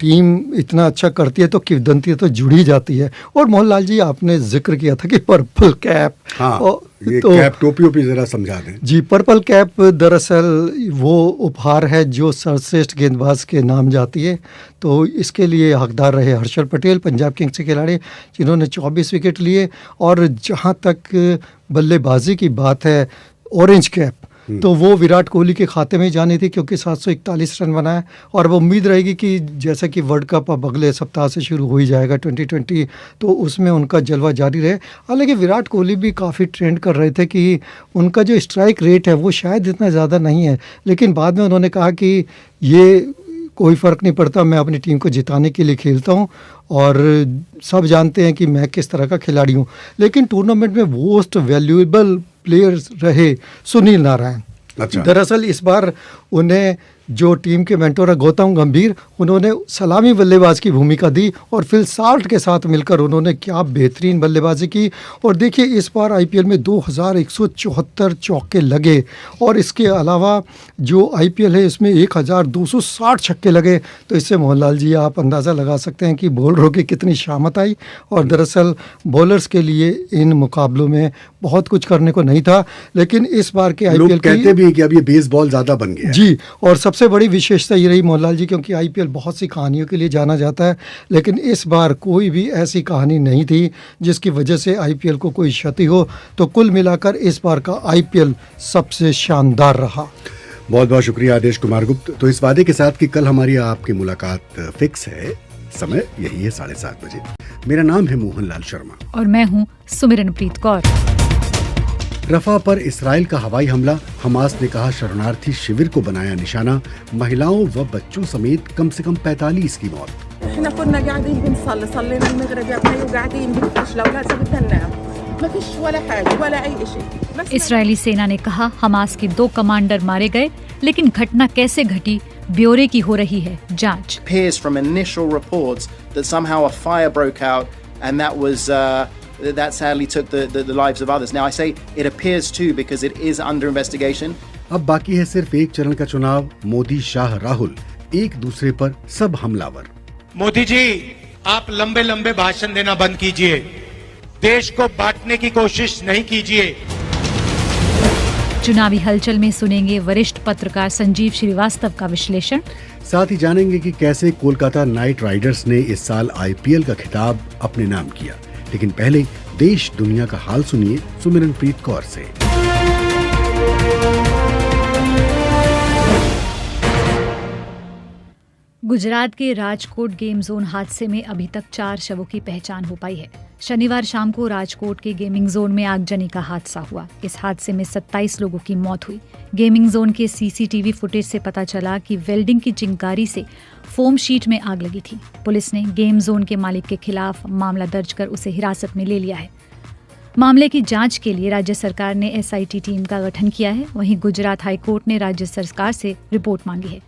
टीम इतना अच्छा करती है तो किंवदंती तो जुड़ी जाती है। और मोहनलाल जी, आपने जिक्र किया था कि पर्पल कैप, हाँ, ये तो कैप टोपी जरा समझा दें जी। पर्पल कैप दरअसल वो उपहार है जो सर्वश्रेष्ठ गेंदबाज के नाम जाती है, तो इसके लिए हकदार रहे हर्षल पटेल, पंजाब किंग्स के खिलाड़ी, जिन्होंने 24 विकेट लिए। और जहाँ तक बल्लेबाजी की बात है, ऑरेंज कैप तो वो विराट कोहली के खाते में जानी थी, क्योंकि 741 रन बनाए। और वो उम्मीद रहेगी कि जैसा कि वर्ल्ड कप अब अगले सप्ताह से शुरू हो ही जाएगा 2020, तो उसमें उनका जलवा जारी रहे। हालांकि विराट कोहली भी काफ़ी ट्रेंड कर रहे थे कि उनका जो स्ट्राइक रेट है वो शायद इतना ज़्यादा नहीं है, लेकिन बाद में उन्होंने कहा कि ये कोई फ़र्क नहीं पड़ता, मैं अपनी टीम को जिताने के लिए खेलता हूँ, और सब जानते हैं कि मैं किस तरह का खिलाड़ी हूँ। लेकिन टूर्नामेंट में मोस्ट वैल्यूएबल प्लेयर्स रहे सुनील नारायण। अच्छा। दरअसल इस बार उन्हें जो टीम के मेंटोर है गौतम गंभीर, उन्होंने सलामी बल्लेबाज की भूमिका दी, और फिल साल्ट के साथ मिलकर उन्होंने क्या बेहतरीन बल्लेबाजी की। और देखिए, इस बार IPL में 2174 चौके लगे, और इसके अलावा जो IPL है इसमें 1260 छक्के लगे। तो इससे मोहनलाल जी आप अंदाज़ा लगा सकते हैं कि बॉलरों की कितनी शामत आई। और दरअसल बॉलर्स के लिए इन मुकाबलों में बहुत कुछ करने को नहीं था, लेकिन इस बार के IPL कहते भी कि अब ये बेसबॉल ज़्यादा बन गया जी। और सबसे सबसे बड़ी विशेषता ये रही मोहनलाल जी, क्योंकि आईपीएल बहुत सी कहानियों के लिए जाना जाता है, लेकिन इस बार कोई भी ऐसी कहानी नहीं थी जिसकी वजह से आईपीएल को कोई क्षति हो। तो कुल मिलाकर इस बार का आईपीएल सबसे शानदार रहा। बहुत बहुत शुक्रिया आदेश कुमार गुप्त। तो इस वादे के साथ कि कल हमारी आपकी मुलाकात फिक्स है, समय यही है 7:30 बजे। मेरा नाम है मोहनलाल शर्मा और मैं हूँ सुमिरनप्रीत कौर। रफा पर इसराइल का हवाई हमला, हमास ने कहा शरणार्थी शिविर को बनाया निशाना, महिलाओं व बच्चों समेत कम से कम 45 की मौत। इसराइली सेना ने कहा हमास के 2 कमांडर मारे गए, लेकिन घटना कैसे घटी ब्यौरे की हो रही है जांच। Appears from initial reports that somehow a fire broke out and that sadly took the lives of others. Now I say it appears too because it is under investigation. अब बाकी है सिर्फ एक चरण का चुनाव। मोदी, शाह, राहुल एक दूसरे पर सब हमलावर। मोदी जी, आप लंबे लंबे भाषण देना बंद कीजिए, देश को बांटने की कोशिश नहीं कीजिए। चुनावी हलचल में सुनेंगे वरिष्ठ पत्रकार संजीव श्रीवास्तव का विश्लेषण। साथ ही जानेंगे कि कैसे कोलकाता नाइट राइडर्स ने इस साल आईपीएल का खिताब अपने नाम किया। लेकिन पहले देश दुनिया का हाल सुनिए सुमिरनप्रीत कौर से। गुजरात के राजकोट गेम जोन हादसे में अभी तक 4 शवों की पहचान हो पाई है। शनिवार शाम को राजकोट के गेमिंग जोन में आगजनी का हादसा हुआ। इस हादसे में 27 लोगों की मौत हुई। गेमिंग जोन के सीसीटीवी फुटेज से पता चला कि वेल्डिंग की चिंगारी से फोम शीट में आग लगी थी। पुलिस ने गेम जोन के मालिक के खिलाफ मामला दर्ज कर उसे हिरासत में ले लिया है। मामले की जांच के लिए राज्य सरकार ने एसआईटी टीम का गठन किया है। वहीं गुजरात हाईकोर्ट ने राज्य सरकार से रिपोर्ट मांगी है।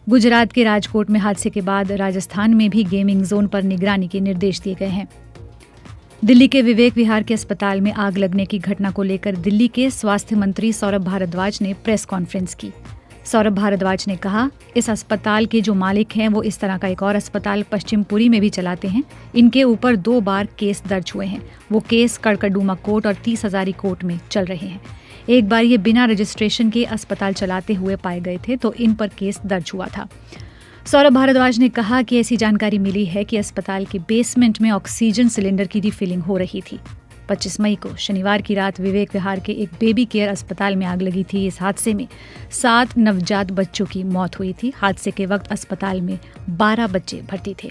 गुजरात के राजकोट में हादसे के बाद राजस्थान में भी गेमिंग जोन पर निगरानी के निर्देश दिए गए हैं। दिल्ली के विवेक विहार के अस्पताल में आग लगने की घटना को लेकर दिल्ली के स्वास्थ्य मंत्री सौरभ भारद्वाज ने प्रेस कॉन्फ्रेंस की। सौरभ भारद्वाज ने कहा, इस अस्पताल के जो मालिक हैं वो इस तरह का एक और अस्पताल पश्चिमपुरी में भी चलाते हैं। इनके ऊपर 2 बार केस दर्ज हुए हैं। वो केस कड़कड़डूमा कोर्ट और 30 हजारी कोर्ट में चल रहे हैं। एक बार ये बिना रजिस्ट्रेशन के अस्पताल चलाते हुए पाए गए थे तो इन पर केस दर्ज हुआ था। सौरभ भारद्वाज ने कहा कि ऐसी जानकारी मिली है कि अस्पताल के बेसमेंट में ऑक्सीजन सिलेंडर की रिफिलिंग हो रही थी। 25 मई को शनिवार की रात विवेक विहार के एक बेबी केयर अस्पताल में आग लगी थी। इस हादसे में 7 नवजात बच्चों की मौत हुई थी। हादसे के वक्त अस्पताल में 12 बच्चे भर्ती थे।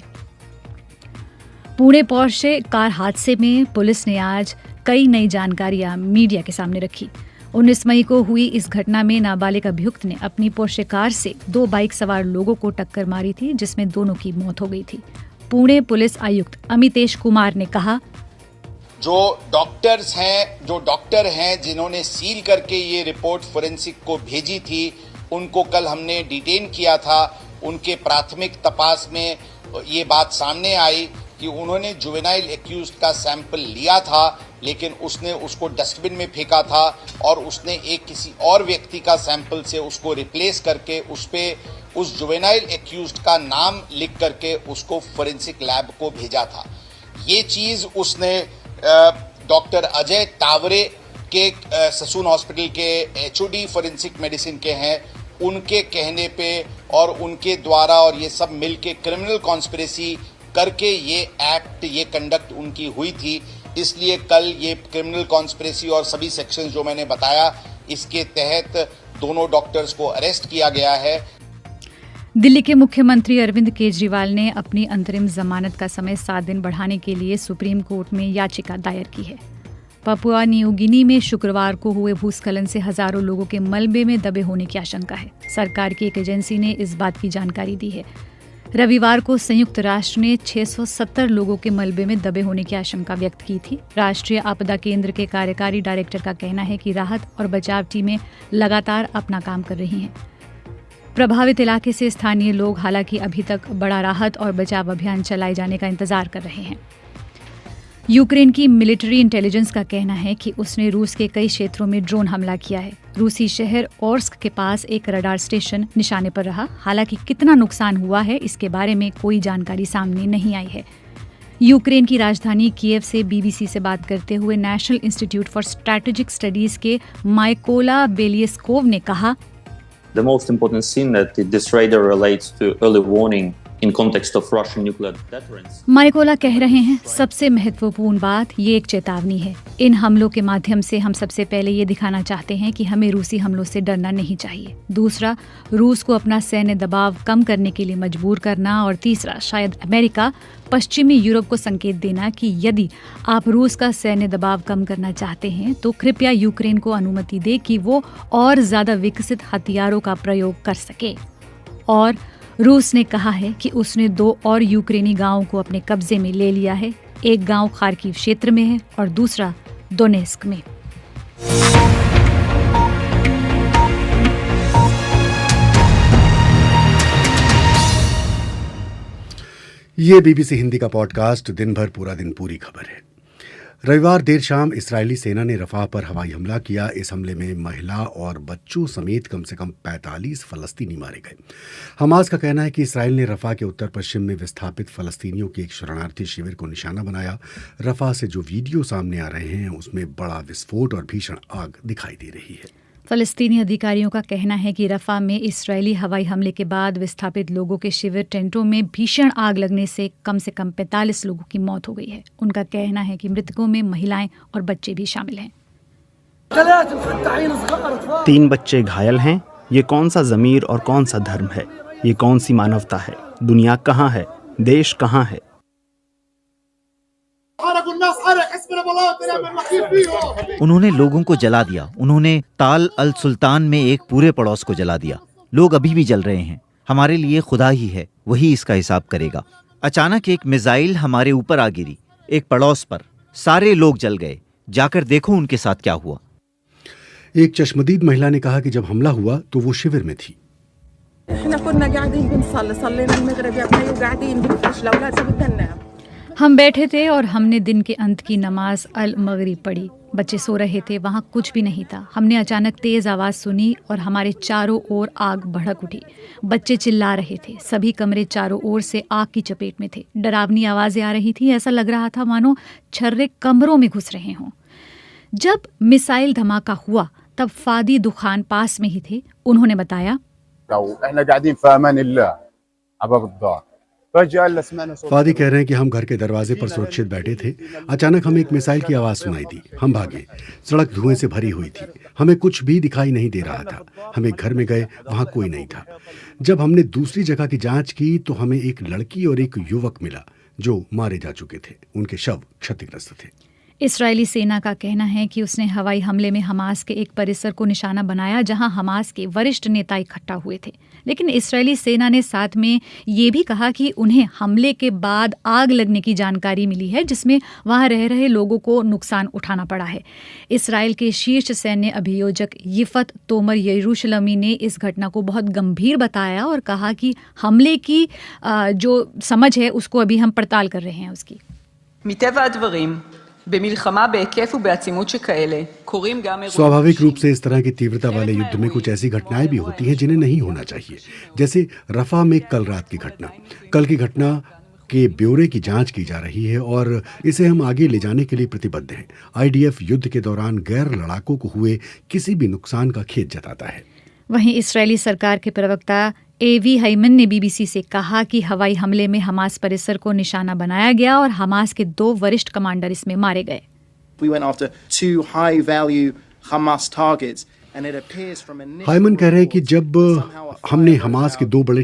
पुणे पोर्शे कार हादसे में पुलिस ने आज कई नई जानकारियां मीडिया के सामने रखी। 19 मई को हुई इस घटना में नाबालिग अभियुक्त ने अपनी पोर्शे कार से 2 बाइक सवार लोगों को टक्कर मारी थी, जिसमें दोनों की मौत हो गई थी। पुणे पुलिस आयुक्त अमितेश कुमार ने कहा, जो डॉक्टर हैं जिन्होंने सील करके ये रिपोर्ट फोरेंसिक को भेजी थी, उनको कल हमने डिटेन किया था। उनके प्राथमिक तपास में ये बात सामने आई कि उन्होंने जुवेनाइल एक्यूज्ड का सैंपल लिया था, लेकिन उसने उसको डस्टबिन में फेंका था और उसने एक किसी और व्यक्ति का सैंपल से उसको रिप्लेस करके उस जुवेनाइल एक्यूज्ड का नाम लिख करके उसको फोरेंसिक लैब को भेजा था। ये चीज़ उसने डॉक्टर अजय तावरे के ससून हॉस्पिटल के एचओडी फोरेंसिक मेडिसिन के हैं, उनके कहने पे और उनके द्वारा और ये सब मिलके क्रिमिनल कॉन्स्पिरेसी करके ये कंडक्ट उनकी हुई थी। इसलिए कल ये क्रिमिनल कॉन्स्पिरेसी और सभी सेक्शंस जो मैंने बताया, इसके तहत दोनों डॉक्टर्स को अरेस्ट किया गया है। दिल्ली के मुख्यमंत्री अरविंद केजरीवाल ने अपनी अंतरिम जमानत का समय 7 दिन बढ़ाने के लिए सुप्रीम कोर्ट में याचिका दायर की है। पपुआ न्यू गिनी में शुक्रवार को हुए भूस्खलन से हजारों लोगों के मलबे में दबे होने की आशंका है। सरकार की एक एजेंसी ने इस बात की जानकारी दी है। रविवार को संयुक्त राष्ट्र ने 670 लोगों के मलबे में दबे होने की आशंका व्यक्त की थी। राष्ट्रीय आपदा केंद्र के कार्यकारी डायरेक्टर का कहना है कि राहत और बचाव टीमें लगातार अपना काम कर रही हैं। प्रभावित इलाके से स्थानीय लोग हालांकि अभी तक बड़ा राहत और बचाव अभियान चलाए जाने का इंतजार कर रहे हैं। यूक्रेन की मिलिट्री इंटेलिजेंस का कहना है कि उसने रूस के कई क्षेत्रों में ड्रोन हमला किया है। रूसी शहर ओर्स्क के पास एक रडार स्टेशन निशाने पर रहा। हालांकि कितना नुकसान हुआ है इसके बारे में कोई जानकारी सामने नहीं आई है। यूक्रेन की राजधानी कीव से बीबीसी से बात करते हुए national institute for strategic studies के माइकोला बेलियस्कोव ने कहा, The most important thing that this radar relates to early warning in context of Russian nuclear deterrence. माइकोला कह रहे हैं सबसे महत्वपूर्ण बात ये एक चेतावनी है। इन हमलों के माध्यम से हम सबसे पहले ये दिखाना चाहते हैं कि हमें रूसी हमलों से डरना नहीं चाहिए। दूसरा, रूस को अपना सैन्य दबाव कम करने के लिए मजबूर करना। और तीसरा, शायद अमेरिका पश्चिमी यूरोप को संकेत देना कि यदि आप रूस का सैन्य दबाव कम करना चाहते हैं तो कृपया यूक्रेन को अनुमति दे कि वो और ज्यादा विकसित हथियारों का प्रयोग कर सके। और रूस ने कहा है कि उसने 2 और यूक्रेनी गांवों को अपने कब्जे में ले लिया है। एक गांव खार्किव क्षेत्र में है और दूसरा दोनेस्क में। ये बीबीसी हिंदी का पॉडकास्ट दिन भर पूरा दिन पूरी खबर है। रविवार देर शाम इस्राएली सेना ने रफा पर हवाई हमला किया। इस हमले में महिला और बच्चों समेत कम से कम 45 फलस्तीनी मारे गए। हमास का कहना है कि इस्राएल ने रफा के उत्तर पश्चिम में विस्थापित फलस्तीनियों के एक शरणार्थी शिविर को निशाना बनाया। रफा से जो वीडियो सामने आ रहे हैं उसमें बड़ा विस्फोट और भीषण आग दिखाई दे रही है। फलस्तीनी अधिकारियों का कहना है कि रफा में इस्राएली हवाई हमले के बाद विस्थापित लोगों के शिविर टेंटों में भीषण आग लगने से कम 45 लोगों की मौत हो गई है। उनका कहना है कि मृतकों में महिलाएं और बच्चे भी शामिल हैं। 3 बच्चे घायल हैं। ये कौन सा ज़मीर और कौन सा धर्म है? ये कौन सी मानवता है? दुनिया कहाँ है? देश कहाँ है? उन्होंने लोगों को जला दिया। उन्होंने ताल अल सुल्तान में एक पूरे पड़ोस को जला दिया। लोग अभी भी जल रहे हैं। हमारे लिए खुदा ही है, वही इसका हिसाब करेगा। अचानक एक मिसाइल हमारे ऊपर आ गिरी, एक पड़ोस पर। सारे लोग जल गए। जाकर देखो उनके साथ क्या हुआ। एक चश्मदीद महिला ने कहा कि जब हमला हुआ तो वो शिविर में थी। हम बैठे थे और हमने दिन के अंत की नमाज अल मगरिब पढ़ी। बच्चे सो रहे थे, वहाँ कुछ भी नहीं था। हमने अचानक तेज आवाज़ सुनी और हमारे चारों ओर आग भड़क उठी। बच्चे चिल्ला रहे थे। सभी कमरे चारों ओर से आग की चपेट में थे। डरावनी आवाज़ें आ रही थी। ऐसा लग रहा था मानो छर्रे कमरों में घुस रहे हों। जब मिसाइल धमाका हुआ तब फादी दुखान पास में ही थे। उन्होंने बताया, फादी कह रहे हैं कि हम घर के दरवाजे पर सुरक्षित बैठे थे। अचानक हमें एक मिसाइल की आवाज़ सुनाई दी। हम भागे। सड़क धुएं से भरी हुई थी। हमें कुछ भी दिखाई नहीं दे रहा था। हम एक घर में गए, वहाँ कोई नहीं था। जब हमने दूसरी जगह की जांच की तो हमें एक लड़की और एक युवक मिला जो मारे जा चुके थे। उनके शव क्षतिग्रस्त थे। इस्राएली सेना का कहना है कि उसने हवाई हमले में हमास के एक परिसर को निशाना बनाया जहां हमास के वरिष्ठ नेता इकट्ठा हुए थे। लेकिन इस्राएली सेना ने साथ में ये भी कहा कि उन्हें हमले के बाद आग लगने की जानकारी मिली है जिसमें वहां रह रहे लोगों को नुकसान उठाना पड़ा है। इस्राएल के शीर्ष सैन्य अभियोजक यिफत तोमर यरूशलमी ने इस घटना को बहुत गंभीर बताया और कहा कि हमले की जो समझ है उसको अभी हम पड़ताल कर रहे हैं उसकी। स्वाभाविक रूप से इस तरह की तीव्रता वाले युद्ध में कुछ ऐसी घटनाएं भी होती हैं जिन्हें नहीं होना चाहिए, जैसे रफा में कल रात की घटना। कल की घटना के ब्यौरे की जांच की जा रही है और इसे हम आगे ले जाने के लिए प्रतिबद्ध हैं। आईडीएफ युद्ध के दौरान गैर लड़ाकों को हुए किसी भी नुकसान का खेद जताता है। वहीं इस्राएली सरकार के प्रवक्ता एवी हाइमन ने बीबीसी से कहा कि हवाई हमले में हमास परिसर को निशाना बनाया गया और हमास के 2 वरिष्ठ कमांडर इसमें मारे गए। We went after 2 high-value Hamas targets. Hymen कह रहे हैं कि जब हमने हमास के 2 बड़े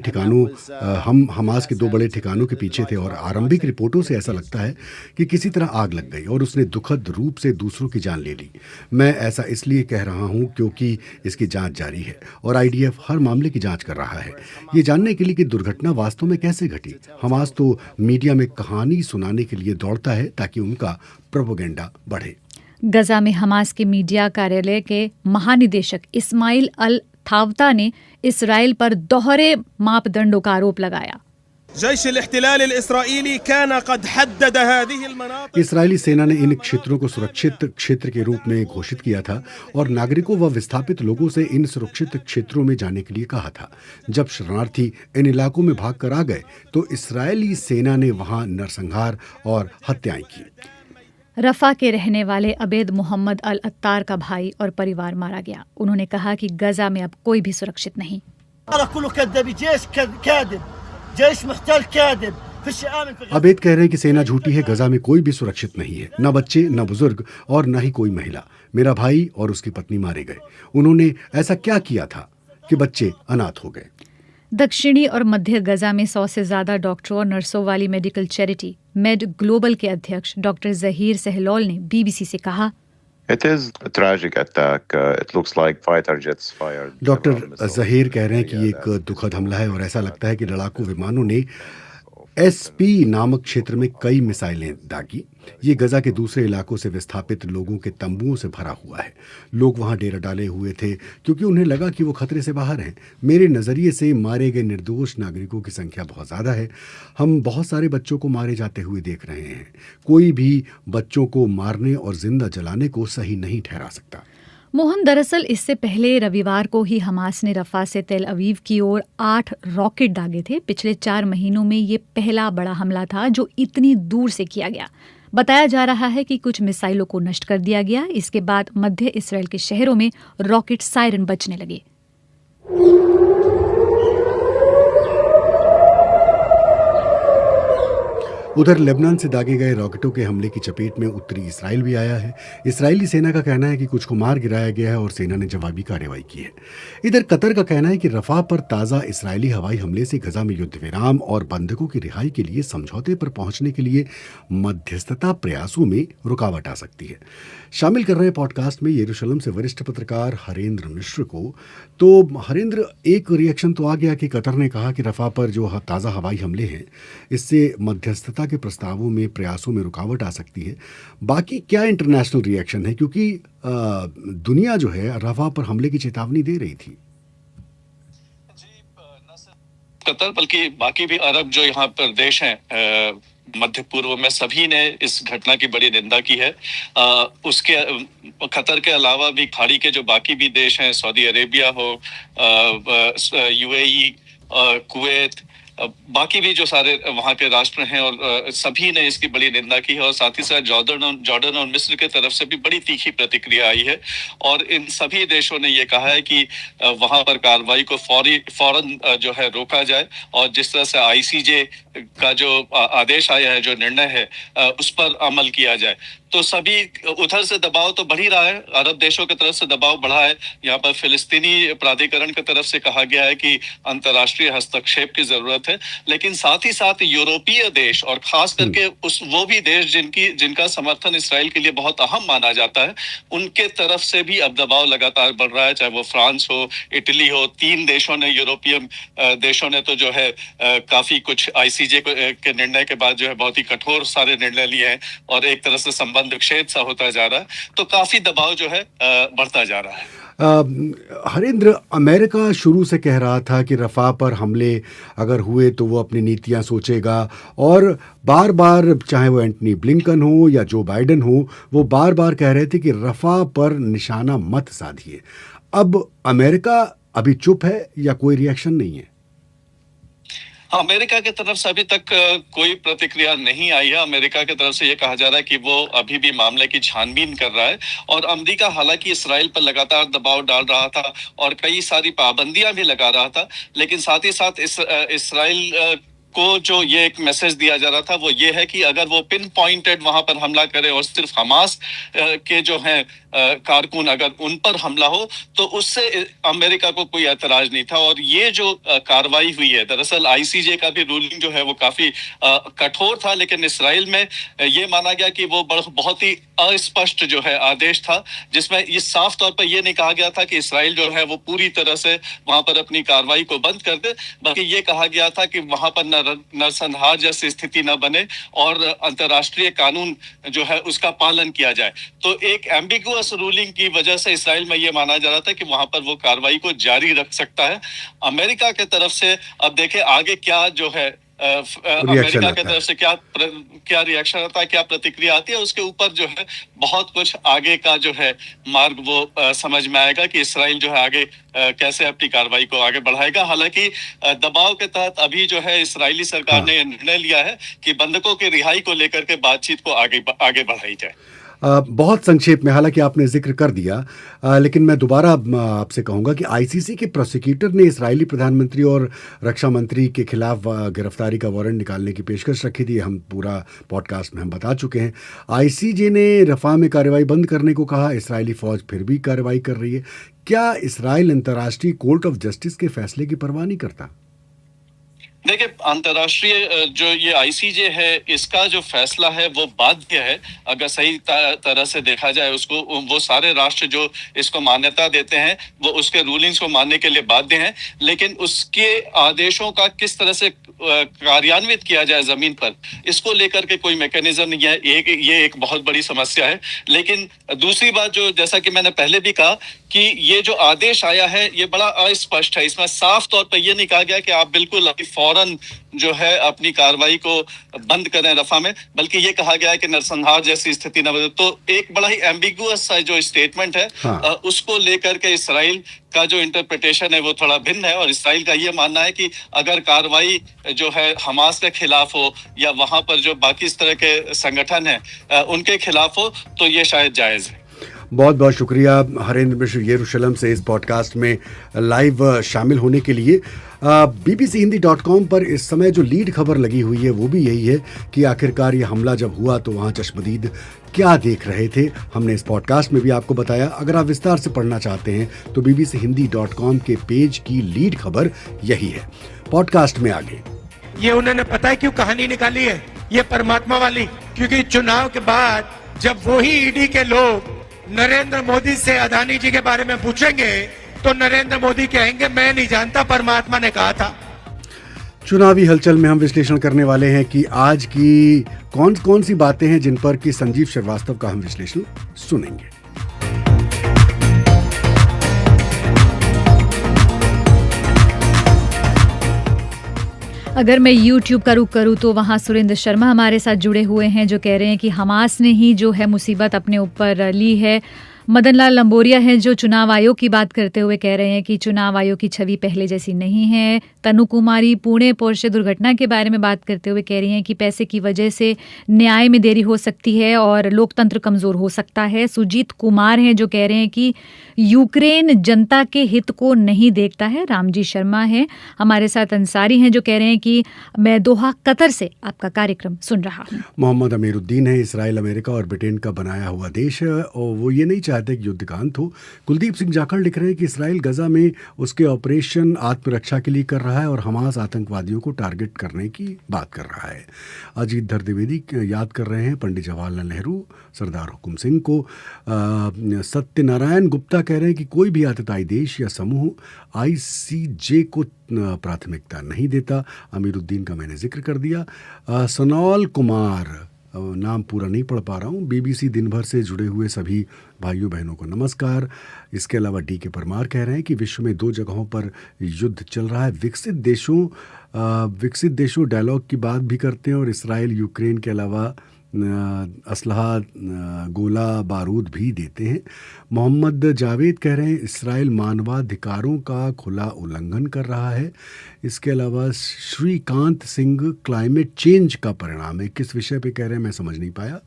ठिकानों के पीछे थे और आरंभिक रिपोर्टों से ऐसा लगता है कि किसी तरह आग लग गई और उसने दुखद रूप से दूसरों की जान ले ली। मैं ऐसा इसलिए कह रहा हूं क्योंकि इसकी जांच जारी है और आईडीएफ हर मामले की जांच कर रहा है, ये जानने के लिए कि दुर्घटना वास्तव में कैसे घटी। हमास तो मीडिया में कहानी सुनाने के लिए दौड़ता है ताकि उनका प्रोपेगेंडा बढ़े। गजा में हमास के मीडिया कार्यालय के महानिदेशक इस्माइल अल थावता ने इसराइल पर दोहरे मापदंडों का आरोप लगाया। इसराइली सेना ने इन क्षेत्रों को सुरक्षित क्षेत्र के रूप में घोषित किया था और नागरिकों व विस्थापित लोगों से इन सुरक्षित क्षेत्रों में जाने के लिए कहा था। जब शरणार्थी इन इलाकों में भागकर आ गए तो इसराइली सेना ने वहां नरसंहार और हत्याएं की। रफा के रहने वाले अबेद मोहम्मद अल अत्तार का भाई और परिवार मारा गया। उन्होंने कहा कि गजा में अब कोई भी सुरक्षित नहीं। अबेद कह रहे हैं कि सेना झूठी है, गजा में कोई भी सुरक्षित नहीं है, न बच्चे, न बुजुर्ग और न ही कोई महिला। मेरा भाई और उसकी पत्नी मारे गए। उन्होंने ऐसा क्या किया था कि बच्चे अनाथ हो गए। दक्षिणी और मध्य गजा में 100 से ज्यादा डॉक्टरों और नर्सों वाली मेडिकल चैरिटी मेड ग्लोबल के अध्यक्ष डॉक्टर जहीर सहलोल ने बीबीसी से कहा, It is a tragic attack. It looks like fighter jets fired. Doctor Zaheer कह रहे हैं कि ये एक दुखद हमला है और ऐसा लगता है कि लड़ाकू विमानों ने एसपी नामक क्षेत्र में कई मिसाइलें दागी। ये गजा के दूसरे इलाकों से विस्थापित लोगों के तंबुओं से भरा हुआ है। लोग वहां डेरा डाले हुए थे क्योंकि उन्हें लगा कि वो खतरे से बाहर हैं। मेरे नज़रिए से मारे गए निर्दोष नागरिकों की संख्या बहुत ज़्यादा है। हम बहुत सारे बच्चों को मारे जाते हुए देख रहे हैं। कोई भी बच्चों को मारने और जिंदा जलाने को सही नहीं ठहरा सकता। मोहन, दरअसल इससे पहले रविवार को ही हमास ने रफा से तेल अवीव की ओर 8 रॉकेट दागे थे। पिछले 4 महीनों में ये पहला बड़ा हमला था जो इतनी दूर से किया गया। बताया जा रहा है कि कुछ मिसाइलों को नष्ट कर दिया गया। इसके बाद मध्य इसराइल के शहरों में रॉकेट सायरन बजने लगे। उधर लेबनान से दागे गए रॉकेटों के हमले की चपेट में उत्तरी इसराइल भी आया है। इजरायली सेना का कहना है कि कुछ को मार गिराया गया है और सेना ने जवाबी कार्रवाई की है। इधर कतर का कहना है कि रफा पर ताज़ा इसराइली हवाई हमले से गजा में युद्ध विराम और बंधकों की रिहाई के लिए समझौते पर पहुंचने के लिए मध्यस्थता प्रयासों में रुकावट आ सकती है। शामिल कर रहे हैं पॉडकास्ट में यरूशलेम से वरिष्ठ पत्रकार हरेंद्र मिश्र को। तो हरेंद्र, एक रिएक्शन तो आ गया कि कतर ने कहा कि रफा पर जो ताज़ा हवाई हमले हैं इससे मध्यस्थता के प्रस्तावों में प्रयासों में रुकावट आ सकती है। बाकी क्या इंटरनेशनल रिएक्शन है, क्योंकि दुनिया जो है रफा पर हमले की चेतावनी दे रही थी। कतर बल्कि बाकी भी अरब जो यहाँ पर देश हैं मध्य पूर्व में, सभी ने इस घटना की बड़ी निंदा की है। उसके कतर के अलावा भी खाड़ी के जो बाकी भी देश हैं, सऊदी अरेबिया हो, यूएई, कुवैत, बाकी भी जो सारे वहाँ के राष्ट्र हैं, और सभी ने इसकी बड़ी निंदा की है। और साथ ही साथ जॉर्डन और मिस्र के तरफ से भी बड़ी तीखी प्रतिक्रिया आई है। और इन सभी देशों ने ये कहा है कि वहाँ पर कार्रवाई को फौरन जो है रोका जाए, और जिस तरह से आईसीजे का जो आदेश आया है, जो निर्णय है, उस पर अमल किया जाए। तो सभी उधर से दबाव तो बढ़ ही रहा है, अरब देशों की तरफ से दबाव बढ़ा है। यहाँ पर फिलिस्तीनी प्राधिकरण की तरफ से कहा गया है कि अंतर्राष्ट्रीय हस्तक्षेप की जरूरत है, लेकिन साथ ही साथ यूरोपीय देश और खास करके वो भी देश जिनका समर्थन इसराइल के लिए बहुत अहम माना जाता है, उनके तरफ से भी अब दबाव लगातार बढ़ रहा है। चाहे वो फ्रांस हो, इटली हो, 3 देशों ने, यूरोपीय देशों ने तो जो है काफी कुछ आईसीजे के निर्णय के बाद जो है बहुत ही कठोर सारे निर्णय लिए हैं, और एक तरह से संबंध विक्षेद सा होता जा रहा है। तो काफी दबाव जो है बढ़ता जा रहा है। हरेंद्र, अमेरिका शुरू से कह रहा था कि रफा पर हमले अगर हुए तो वो अपनी नीतियां सोचेगा, और बार बार चाहे वो एंटनी ब्लिंकन हो या जो बाइडेन हो, वो बार बार कह रहे थे कि रफा पर निशाना मत साधिए। अब अमेरिका अभी चुप है या कोई रिएक्शन नहीं है? अमेरिका की तरफ से अभी तक कोई प्रतिक्रिया नहीं आई है। अमेरिका की तरफ से ये कहा जा रहा है कि वो अभी भी मामले की छानबीन कर रहा है, और अमेरिका हालांकि इसराइल पर लगातार दबाव डाल रहा था और कई सारी पाबंदियां भी लगा रहा था, लेकिन साथ ही साथ इसराइल को जो ये एक मैसेज दिया जा रहा था वो ये है कि अगर वो पिन पॉइंटेड वहां पर हमला करे और सिर्फ हमास के जो हैं कारकुन अगर उन पर हमला हो, तो उससे अमेरिका को कोई ऐतराज नहीं था। और ये जो कार्रवाई हुई है, दरअसल आईसीजे का भी रूलिंग जो है वो काफी कठोर था, लेकिन इसराइल में ये माना गया कि वो बहुत ही अस्पष्ट जो है आदेश था, जिसमें ये साफ तौर पर ये नहीं कहा गया था कि इसराइल जो है वो पूरी तरह से वहां पर अपनी कार्रवाई को बंद कर दे, बल्कि ये कहा गया था कि वहां पर नरसंहार जैसी स्थिति न बने और अंतर्राष्ट्रीय कानून जो है उसका पालन किया जाए। तो एक एम्बिगुअस रूलिंग की वजह से इसराइल में यह माना जा रहा था कि वहां पर वो कार्रवाई को जारी रख सकता है। अमेरिका के तरफ से अब देखें आगे क्या जो है अमेरिका की तरफ से क्या रिएक्शन आता है, क्या प्रतिक्रिया आती है, उसके ऊपर जो है बहुत कुछ आगे का जो है मार्ग वो समझ में आएगा कि इसराइल जो है आगे कैसे अपनी कार्रवाई को आगे बढ़ाएगा। हालांकि दबाव के तहत अभी जो है इस्राएली सरकार ने निर्णय लिया है कि बंधकों की रिहाई को लेकर के बातचीत को आगे बढ़ाई जाए। बहुत संक्षेप में, हालांकि आपने जिक्र कर दिया, लेकिन मैं दोबारा आपसे कहूंगा कि आईसीसी के प्रोसिक्यूटर ने इस्राएली प्रधानमंत्री और रक्षा मंत्री के खिलाफ गिरफ्तारी का वारंट निकालने की पेशकश रखी थी। हम पूरा पॉडकास्ट में हम बता चुके हैं। आईसीजे ने रफा में कार्रवाई बंद करने को कहा। इस्राएली फौज फिर भी कार्रवाई कर रही है। क्या इस्राएल अंतर्राष्ट्रीय कोर्ट ऑफ जस्टिस के फैसले की परवाह नहीं करता? देखिए, अंतर्राष्ट्रीय जो ये आईसीजे है, इसका जो फैसला है वो बाध्य है। अगर सही तरह से देखा जाए उसको, वो सारे राष्ट्र जो इसको मान्यता देते हैं वो उसके रूलिंग्स को मानने के लिए बाध्य हैं, लेकिन उसके आदेशों का किस तरह से कार्यान्वित किया जाए जमीन पर, इसको लेकर के कोई मैकेनिज्म नहीं है। ये एक बहुत बड़ी समस्या है। लेकिन दूसरी बात, जो जैसा कि मैंने पहले भी कहा कि ये जो आदेश आया है ये बड़ा अस्पष्ट है। इसमें साफ तौर पर यह नहीं कहा गया कि आप बिल्कुल फौरन जो है अपनी कार्रवाई को बंद करें रफा में, बल्कि ये कहा गया है कि नरसंहार जैसी स्थिति न बने। तो एक बड़ा ही एम्बिगुअस जो स्टेटमेंट है, उसको लेकर के इसराइल का जो इंटरप्रिटेशन है वो थोड़ा भिन्न है। और इसराइल का ये मानना है कि अगर कार्रवाई जो है हमास के खिलाफ हो या वहां पर जो बाकी इस तरह के संगठन है उनके खिलाफ हो तो ये शायद जायज है। बहुत बहुत शुक्रिया हरेंद्र मिश्र यरूशलेम से इस पॉडकास्ट में लाइव शामिल होने के लिए। bbchindi.com पर इस समय जो लीड खबर लगी हुई है वो भी यही है कि आखिरकार ये हमला जब हुआ तो वहाँ चश्मदीद क्या देख रहे थे। हमने इस पॉडकास्ट में भी आपको बताया। अगर आप विस्तार से पढ़ना चाहते हैं तो bbchindi.com के पेज की लीड खबर यही है। पॉडकास्ट में आगे ये उन्होंने पता है क्यों कहानी निकाली है, ये परमात्मा वाली, क्योंकि चुनाव के बाद जब वही ईडी के लोग नरेंद्र मोदी से अदानी जी के बारे में पूछेंगे तो नरेंद्र मोदी कहेंगे मैं नहीं जानता, परमात्मा ने कहा था। चुनावी हलचल में हम विश्लेषण करने वाले हैं कि आज की कौन कौन सी बातें हैं जिन पर कि संजीव श्रीवास्तव का हम विश्लेषण सुनेंगे। अगर मैं YouTube का रुख करूँ तो वहाँ सुरेंद्र शर्मा हमारे साथ जुड़े हुए हैं जो कह रहे हैं कि हमास ने ही जो है मुसीबत अपने ऊपर ली है। मदन लाल लंबोरिया हैं जो चुनाव आयोग की बात करते हुए कह रहे हैं कि चुनाव आयोग की छवि पहले जैसी नहीं है। तनु कुमारी पुणे पोर्शे दुर्घटना के बारे में बात करते हुए कह रही हैं कि पैसे की वजह से न्याय में देरी हो सकती है और लोकतंत्र कमज़ोर हो सकता है। सुजीत कुमार हैं जो कह रहे हैं कि यूक्रेन जनता के हित को नहीं देखता है। रामजी शर्मा हैं हमारे साथ। अंसारी हैं जो कह रहे हैं कि मैं दोहा कतर से आपका कार्यक्रम सुन रहा हूँ। मोहम्मद अमीरुद्दीन है, इसराइल अमेरिका और ब्रिटेन का बनाया हुआ देश है और वो ये नहीं चाहते कि युद्ध का अंत हो। कुलदीप सिंह जाखड़ लिख रहे हैं कि इसराइल गजा में उसके ऑपरेशन आत्मरक्षा के लिए कर रहा है और हमास आतंकवादियों को टारगेट करने की बात कर रहा है। अजीत धर द्विवेदी याद कर रहे हैं पंडित जवाहरलाल नेहरू, सरदार हुकुम सिंह को। सत्यनारायण गुप्ता कह रहे हैं कि कोई भी आतताई देश या समूह आईसीजे को प्राथमिकता नहीं देता। अमीरुद्दीन का मैंने जिक्र कर दिया। सनौल कुमार, नाम पूरा नहीं पढ़ पा रहा हूँ, बीबीसी दिन भर से जुड़े हुए सभी भाइयों बहनों को नमस्कार। इसके अलावा डी के परमार कह रहे हैं कि विश्व में 2 जगहों पर युद्ध चल रहा है। विकसित देशों डायलॉग की बात भी करते हैं और इसराइल यूक्रेन के अलावा असलहा गोला बारूद भी देते हैं। मोहम्मद जावेद कह रहे हैं इसराइल मानवाधिकारों का खुला उल्लंघन कर रहा है। इसके अलावा श्रीकांत सिंह क्लाइमेट चेंज का परिणाम है, किस विषय पे कह रहे हैं मैं समझ नहीं पाया।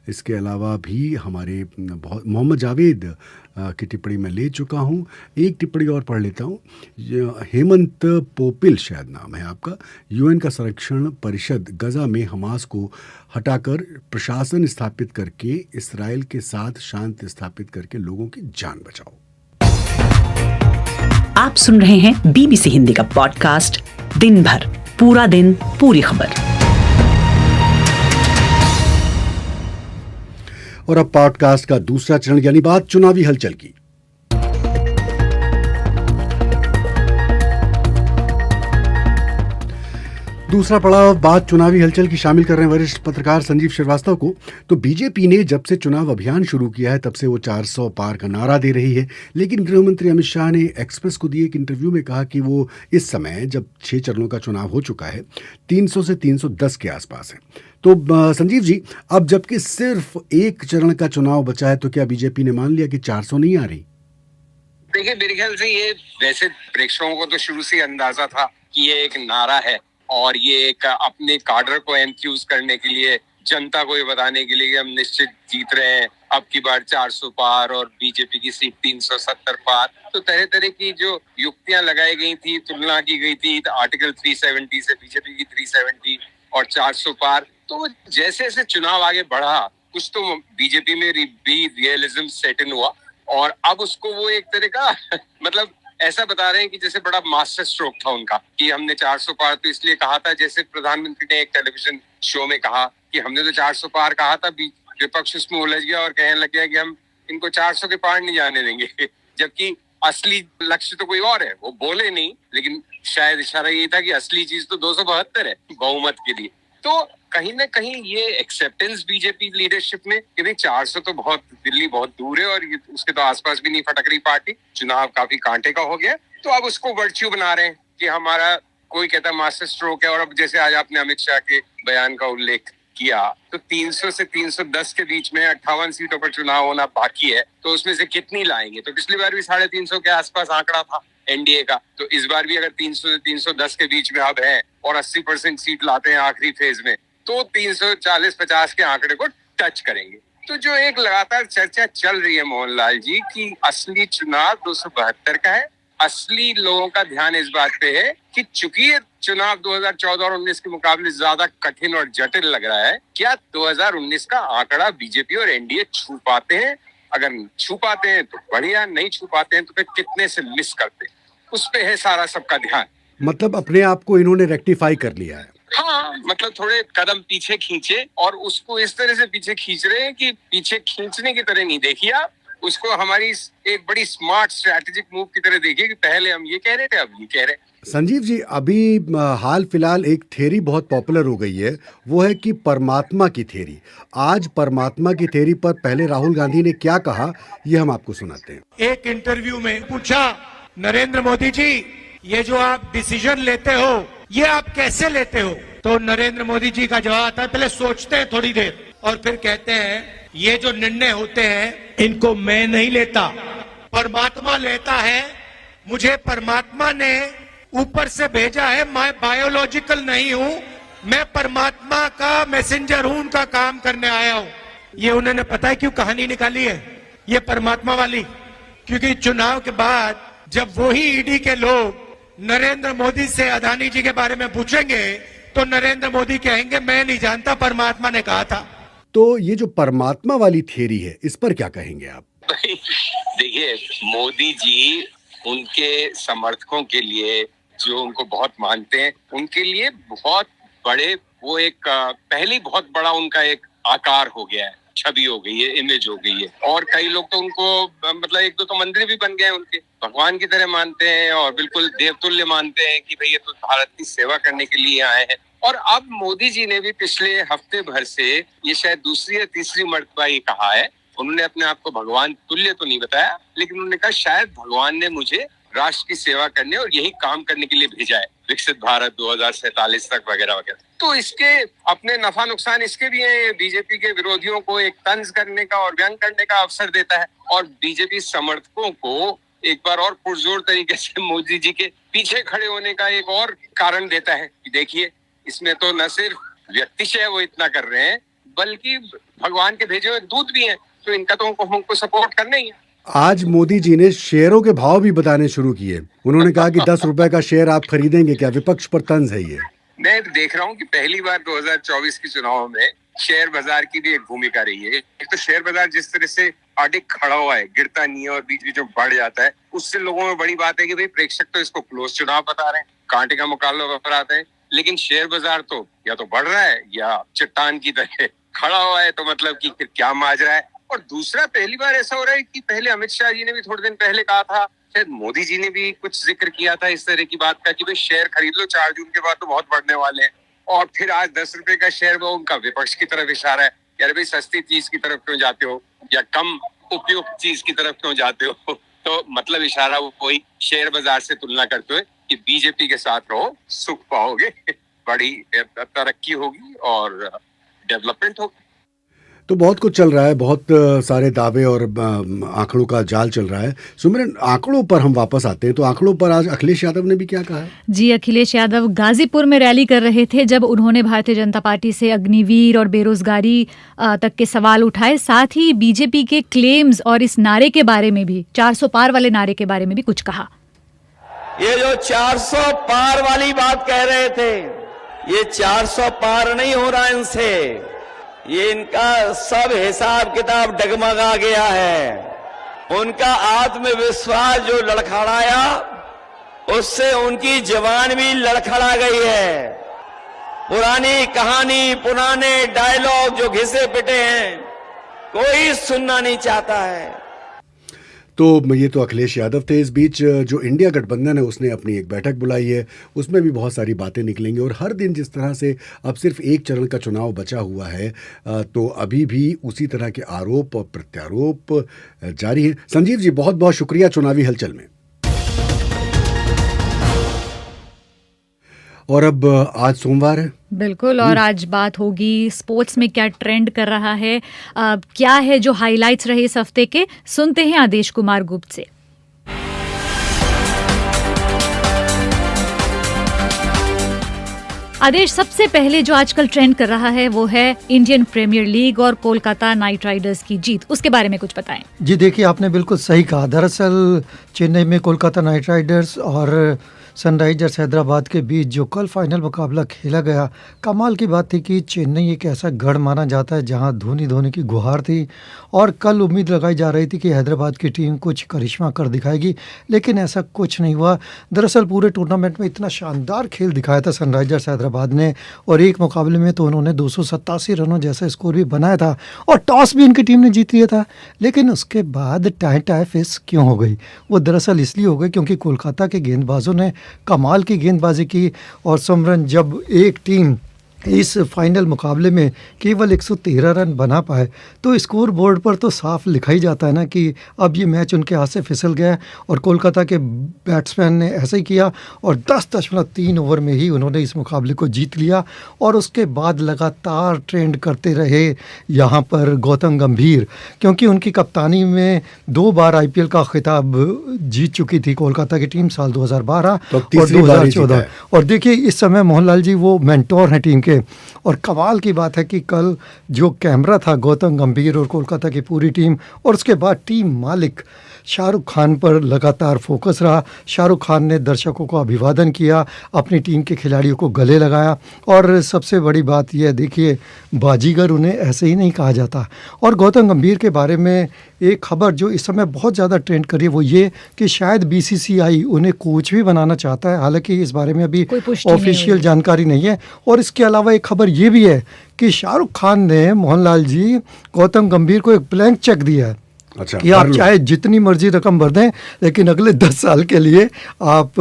इसके अलावा भी हमारे मोहम्मद जावेद की टिप्पणी मैं ले चुका हूँ। एक टिप्पणी और पढ़ लेता हूँ। हेमंत पोपिल शायद नाम है आपका। यूएन का संरक्षण परिषद गजा में हमास को हटाकर प्रशासन स्थापित करके इसराइल के साथ शांति स्थापित करके लोगों की जान बचाओ। आप सुन रहे हैं बीबीसी हिंदी का पॉडकास्ट दिन भर, पूरा दिन, पूरी खबर। और अब पॉडकास्ट का दूसरा चरण यानी बात चुनावी हलचल की। दूसरा पड़ाव बात चुनावी हलचल की शामिल कर रहे हैं वरिष्ठ पत्रकार संजीव श्रीवास्तव को। तो बीजेपी ने जब से चुनाव अभियान शुरू किया है तब से वो 400 पार का नारा दे रही है, लेकिन गृह मंत्री अमित शाह ने एक्सप्रेस को दिए एक इंटरव्यू में कहा कि वो इस समय जब 6 चरणों का चुनाव हो चुका है 300 से 310 के आसपास है। तो संजीव जी, अब जबकि सिर्फ एक चरण का चुनाव बचा है तो क्या बीजेपी ने मान लिया कि 400 नहीं आ रही? देखिए, मेरे ख्याल से ये वैसे प्रेक्षकों को तो शुरू से अंदाजा था कि ये एक नारा है और ये एक अपने काडर को एंथ्यूज करने के लिए, जनता को ये बताने के लिए कि हम निश्चित जीत रहे हैं, अब की बार 400 पार और बीजेपी की सीट 370 पार। तो तरह तरह की जो युक्तियां लगाई गई थी, तुलना की गई थी आर्टिकल 370 से बीजेपी की 370 और 400 पार। तो जैसे जैसे चुनाव आगे बढ़ा, कुछ तो बीजेपी में भी रियलिज्म सेट इन हुआ और अब उसको वो एक तरह का मतलब ऐसा बता रहे हैं कि जैसे बड़ा मास्टर स्ट्रोक था उनका कि हमने 400 पार तो इसलिए कहा था, जैसे प्रधानमंत्री ने एक टेलीविजन शो में कहा कि हमने तो 400 पार कहा था, विपक्ष उसमें उलझ गया और कहने लग गया कि हम इनको 400 के पार नहीं जाने देंगे, जबकि असली लक्ष्य तो कोई और है। वो बोले नहीं, लेकिन शायद इशारा ये था कि असली चीज तो 272 है बहुमत के लिए। तो कहीं ना कहीं ये एक्सेप्टेंस बीजेपी लीडरशिप में कि नहीं 400 तो बहुत, दिल्ली बहुत दूर है और उसके तो आसपास भी नहीं फटक रही पार्टी, चुनाव काफी कांटे का हो गया, तो अब उसको वर्च्यू बना रहे हैं कि हमारा कोई कहता मास्टर स्ट्रोक है। और अब जैसे आज आपने अमित शाह के बयान का उल्लेख किया, तो 300 से 310 के बीच में 58 सीटों पर चुनाव होना बाकी है, तो उसमें से कितनी लाएंगे? तो पिछली बार भी 350 के आसपास आंकड़ा था एनडीए का, तो इस बार भी अगर 300 से 310 के बीच में अब है और 80% सीट लाते हैं आखिरी फेज में, तो 340-50 के आंकड़े को टच करेंगे। तो जो एक लगातार चर्चा चल रही है मोहनलाल जी की असली चुनाव 272 का है, असली लोगों का ध्यान इस बात पे है कि चूंकि ये चुनाव 2014 और 19 के मुकाबले ज्यादा कठिन और जटिल लग रहा है, क्या 2019 का आंकड़ा बीजेपी और एनडीए छू पाते हैं? अगर छू पाते हैं तो बढ़िया, नहीं छू पाते हैं तो फिर कितने से मिस करते हैं, उस पे है सारा सबका ध्यान। मतलब अपने आप को इन्होंने रेक्टिफाई कर लिया है। हाँ, मतलब थोड़े कदम पीछे खींचे और उसको इस तरह से पीछे खींच रहे हैं कि पीछे खींचने की तरह नहीं देखिए आप उसको, हमारी एक बड़ी स्मार्ट स्ट्रैटेजिक मूव की तरह देखिए कि पहले हम ये कह रहे थे, अब ये कह रहे हैं। संजीव जी, अभी हाल फिलहाल एक थ्योरी बहुत पॉपुलर हो गई है, वो है कि परमात्मा की थ्योरी। आज परमात्मा की थ्योरी पर पहले राहुल गांधी ने क्या कहा, ये हम आपको सुनाते हैं। एक इंटरव्यू में पूछा, नरेंद्र मोदी जी ये जो आप डिसीजन लेते हो ये आप कैसे लेते हो? तो नरेंद्र मोदी जी का जवाब आता है, पहले सोचते हैं थोड़ी देर और फिर कहते हैं ये जो निर्णय होते हैं इनको मैं नहीं लेता, परमात्मा लेता है। मुझे परमात्मा ने ऊपर से भेजा है, मैं बायोलॉजिकल नहीं हूं, मैं परमात्मा का मैसेंजर हूं, उनका काम करने आया हूं। ये उन्होंने पता है क्यों कहानी निकाली है ये परमात्मा वाली? क्योंकि चुनाव के बाद जब वही ईडी के लोग नरेंद्र मोदी से अदानी जी के बारे में पूछेंगे तो नरेंद्र मोदी कहेंगे मैं नहीं जानता, परमात्मा ने कहा था। तो ये जो परमात्मा वाली थ्योरी है, इस पर क्या कहेंगे आप? देखिए, मोदी जी उनके समर्थकों के लिए, जो उनको बहुत मानते हैं, उनके लिए बहुत बड़े, वो एक पहले बहुत बड़ा उनका एक आकार हो गया है, छवि हो गई है, इमेज हो गई है। और कई लोग तो उनको मतलब 1-2 तो मंदिर भी बन गए, उनके भगवान की तरह मानते हैं और बिल्कुल देवतुल्य मानते हैं कि भाई ये तो भारत की सेवा करने के लिए आए हैं। और अब मोदी जी ने भी पिछले हफ्ते भर से ये शायद दूसरी या तीसरी मर्तबा ये कहा है, उन्होंने अपने आप को भगवान तुल्य तो नहीं बताया, लेकिन उन्होंने कहा शायद भगवान ने मुझे राष्ट्र की सेवा करने और यही काम करने के लिए भेजा है, विकसित भारत 2047 तक वगैरह वगैरह। तो इसके अपने नफा नुकसान इसके भी है, बीजेपी के विरोधियों को एक तंज करने का और व्यंग करने का अवसर देता है और बीजेपी समर्थकों को एक बार और पुरजोर तरीके से मोदी जी के पीछे खड़े होने का एक और कारण देता है कि देखिए इसमें तो न सिर्फ व्यक्तिशय वो इतना कर रहे हैं, बल्कि भगवान के भेजे हुए दूत भी हैं, तो इनका तो हमको सपोर्ट करना ही है। आज मोदी जी ने शेयरों के भाव भी बताने शुरू किए। उन्होंने कहा कि 10 रुपए का शेयर आप खरीदेंगे क्या? विपक्ष पर तंज है ये। मैं देख रहा हूँ कि पहली बार 2024 के चुनाव में शेयर बाजार की भी एक भूमिका रही है। एक तो शेयर बाजार जिस तरह से अडिग खड़ा हुआ है, गिरता नहीं है और बीच बीच में बढ़ जाता है, उससे लोगों में बड़ी बात है कि भाई प्रेक्षक तो इसको क्लोज चुनाव बता रहे हैं, कांटे का मुकाबला बताते हैं, लेकिन शेयर बाजार तो या तो बढ़ रहा है या चट्टान की तरह खड़ा हुआ है, तो मतलब कि फिर क्या माजरा है। और दूसरा, पहली बार ऐसा हो रहा है कि पहले अमित शाह जी ने भी थोड़े दिन पहले कहा था, शायद मोदी जी ने भी कुछ जिक्र किया था इस तरह की बात का कि भाई शेयर खरीद लो, 4 जून के बाद तो बहुत बढ़ने वाले हैं। और फिर आज 10 रुपए का शेयर वो उनका विपक्ष की तरफ इशारा है, यार भाई सस्ती चीज की तरफ क्यों जाते हो या कम उपयुक्त चीज की तरफ क्यों जाते हो। तो मतलब इशारा वो कोई शेयर बाजार से तुलना करते हुए कि बीजेपी के साथ रहो, सुख पाओगे, बड़ी तरक्की होगी और डेवलपमेंट होगी। तो बहुत कुछ चल रहा है, बहुत सारे दावे और आंकड़ों का जाल चल रहा है। सुमिरन, आंकड़ों पर हम वापस आते हैं, तो आंकड़ों पर आज अखिलेश यादव ने भी क्या कहा है? जी, अखिलेश यादव गाजीपुर में रैली कर रहे थे जब उन्होंने भारतीय जनता पार्टी से अग्निवीर और बेरोजगारी तक के सवाल उठाए। साथ ही बीजेपी के क्लेम्स और इस नारे के बारे में भी, 400 पार वाले नारे के बारे में भी कुछ कहा। ये जो 400 पार वाली बात कह रहे थे, ये 400 पार नहीं हो रहा इनसे, ये इनका सब हिसाब किताब डगमगा गया है। उनका आत्मविश्वास जो लड़खड़ाया, उससे उनकी जवान भी लड़खड़ा गई है। पुरानी कहानी, पुराने डायलॉग जो घिसे पिटे हैं, कोई सुनना नहीं चाहता है। तो ये तो अखिलेश यादव थे। इस बीच जो इंडिया गठबंधन है उसने अपनी एक बैठक बुलाई है, उसमें भी बहुत सारी बातें निकलेंगी। और हर दिन जिस तरह से अब सिर्फ एक चरण का चुनाव बचा हुआ है, तो अभी भी उसी तरह के आरोप और प्रत्यारोप जारी हैं। संजीव जी, बहुत बहुत शुक्रिया चुनावी हलचल में। और अब आज सोमवार है, बिल्कुल, और आज बात होगी स्पोर्ट्स में क्या ट्रेंड कर रहा है, क्या है जो हाइलाइट्स रहे इस हफ्ते के। सुनते हैं आदेश कुमार गुप्त से। आदेश, सबसे पहले जो आजकल ट्रेंड कर रहा है वो है इंडियन प्रीमियर लीग और कोलकाता नाइट राइडर्स की जीत, उसके बारे में कुछ बताएं। जी देखिए, आपने बिल्कुल सही कहा। दरअसल चेन्नई में कोलकाता नाइट राइडर्स और सनराइजर्स हैदराबाद के बीच जो कल फाइनल मुकाबला खेला गया, कमाल की बात थी कि चेन्नई एक ऐसा गढ़ माना जाता है जहां धोनी की गुहार थी और कल उम्मीद लगाई जा रही थी कि हैदराबाद की टीम कुछ करिश्मा कर दिखाएगी, लेकिन ऐसा कुछ नहीं हुआ। दरअसल पूरे टूर्नामेंट में इतना शानदार खेल दिखाया था सनराइजर्स हैदराबाद ने, और एक मुकाबले में तो उन्होंने 287 रनों जैसा स्कोर भी बनाया था और टॉस भी उनकी टीम ने जीत लिया था। लेकिन उसके बाद टाई फेस क्यों हो गई? वो दरअसल इसलिए हो गई क्योंकि कोलकाता के गेंदबाजों ने कमाल की गेंदबाजी की। और समरन, जब एक टीम इस फाइनल मुकाबले में केवल 113 रन बना पाए तो स्कोर बोर्ड पर तो साफ लिखा ही जाता है ना कि अब ये मैच उनके हाथ से फिसल गया। और कोलकाता के बैट्समैन ने ऐसा ही किया और 10.3 ओवर में ही उन्होंने इस मुकाबले को जीत लिया। और उसके बाद लगातार ट्रेंड करते रहे यहाँ पर गौतम गंभीर, क्योंकि उनकी कप्तानी में 2 बार IPL का खिताब जीत चुकी थी कोलकाता की टीम, साल 2012 और 2014। और देखिए, इस समय मोहनलाल जी वो मेंटोर हैं टीम के। और कमाल की बात है कि कल जो कैमरा था गौतम गंभीर और कोलकाता की पूरी टीम और उसके बाद टीम मालिक शाहरुख खान पर लगातार फोकस रहा। शाहरुख खान ने दर्शकों को अभिवादन किया, अपनी टीम के खिलाड़ियों को गले लगाया। और सबसे बड़ी बात यह देखिए, बाजीगर उन्हें ऐसे ही नहीं कहा जाता। और गौतम गंभीर के बारे में एक खबर जो इस समय बहुत ज़्यादा ट्रेंड कर रही है वो ये कि शायद BCCI उन्हें कोच भी बनाना चाहता है, हालांकि इस बारे में अभी ऑफिशियल जानकारी नहीं है। और इसके अलावा एक खबर ये भी है कि शाहरुख खान ने मोहनलाल जी गौतम गंभीर को एक ब्लैंक चेक दिया है। अच्छा, कि आप चाहे जितनी मर्जी रकम भर दें, लेकिन अगले 10 साल के लिए आप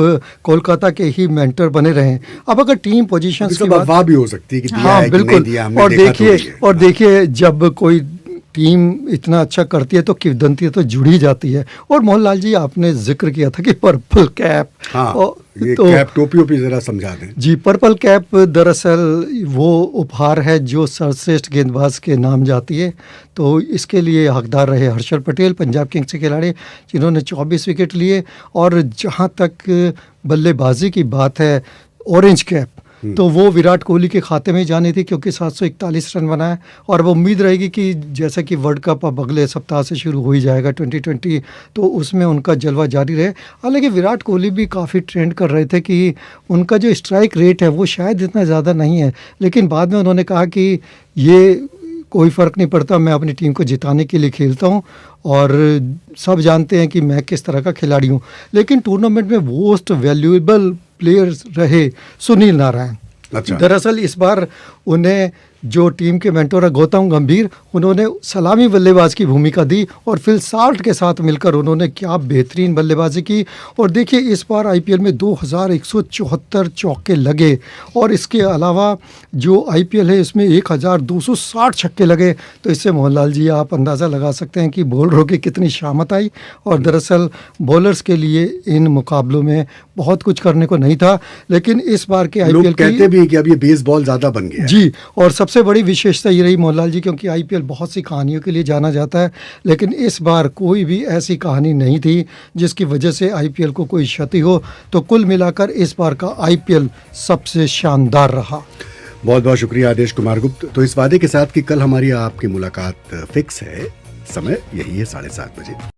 कोलकाता के ही मेंटर बने रहें। अब अगर टीम पोजीशंस की बात भी हो सकती है कि दिया हाँ है बिल्कुल, कि नहीं दिया, और देखिए जब कोई टीम इतना अच्छा करती है तो किंवदंती तो जुड़ी जाती है। और मोहनलाल जी, आपने जिक्र किया था कि पर्पल कैप, ये तो कैप टोपी जरा समझा दें। जी, पर्पल कैप दरअसल वो उपहार है जो सर्वश्रेष्ठ गेंदबाज के नाम जाती है। तो इसके लिए हकदार रहे हर्षल पटेल, पंजाब किंग्स के खिलाड़ी, जिन्होंने 24 विकेट लिए। और जहाँ तक बल्लेबाजी की बात है, ऑरेंज कैप तो वो विराट कोहली के खाते में जानी थी क्योंकि 741 रन बनाए। और वो उम्मीद रहेगी कि जैसा कि वर्ल्ड कप अब अगले सप्ताह से शुरू हो ही जाएगा 2020, तो उसमें उनका जलवा जारी रहे। हालांकि विराट कोहली भी काफ़ी ट्रेंड कर रहे थे कि उनका जो स्ट्राइक रेट है वो शायद इतना ज़्यादा नहीं है, लेकिन बाद में उन्होंने कहा कि ये कोई फ़र्क नहीं पड़ता, मैं अपनी टीम को जिताने के लिए खेलता हूँ और सब जानते हैं कि मैं किस तरह का खिलाड़ी हूँ। लेकिन टूर्नामेंट में मोस्ट वैल्यूएबल प्लेयर्स रहे सुनील नारायण। अच्छा। दरअसल इस बार उन्हें जो टीम के मेंटर है गौतम गंभीर, उन्होंने सलामी बल्लेबाज की भूमिका दी और फिल साल्ट के साथ मिलकर उन्होंने क्या बेहतरीन बल्लेबाजी की। और देखिए इस बार आईपीएल में 2174 चौके लगे और इसके अलावा जो आईपीएल है इसमें 1260 छक्के लगे। तो इससे मोहनलाल जी आप अंदाज़ा लगा सकते हैं कि बॉलरों की कितनी शामत आई। और दरअसल बॉलर्स के लिए इन मुकाबलों में बहुत कुछ करने को नहीं था, लेकिन इस बार के आईपीएल लोग कहते भी हैं कि अब ये बेसबॉल ज़्यादा बन गया है। जी, और सबसे बड़ी विशेषता ये रही मोहनलाल जी, क्योंकि आईपीएल बहुत सी कहानियों के लिए जाना जाता है, लेकिन इस बार कोई भी ऐसी कहानी नहीं थी जिसकी वजह से आईपीएल को कोई क्षति हो। तो कुल मिलाकर इस बार का आईपीएल सबसे शानदार रहा। बहुत बहुत शुक्रिया आदेश कुमार गुप्त। तो इस वादे के साथ कि कल हमारी आपकी मुलाकात फिक्स है, समय यही है 7:30 बजे।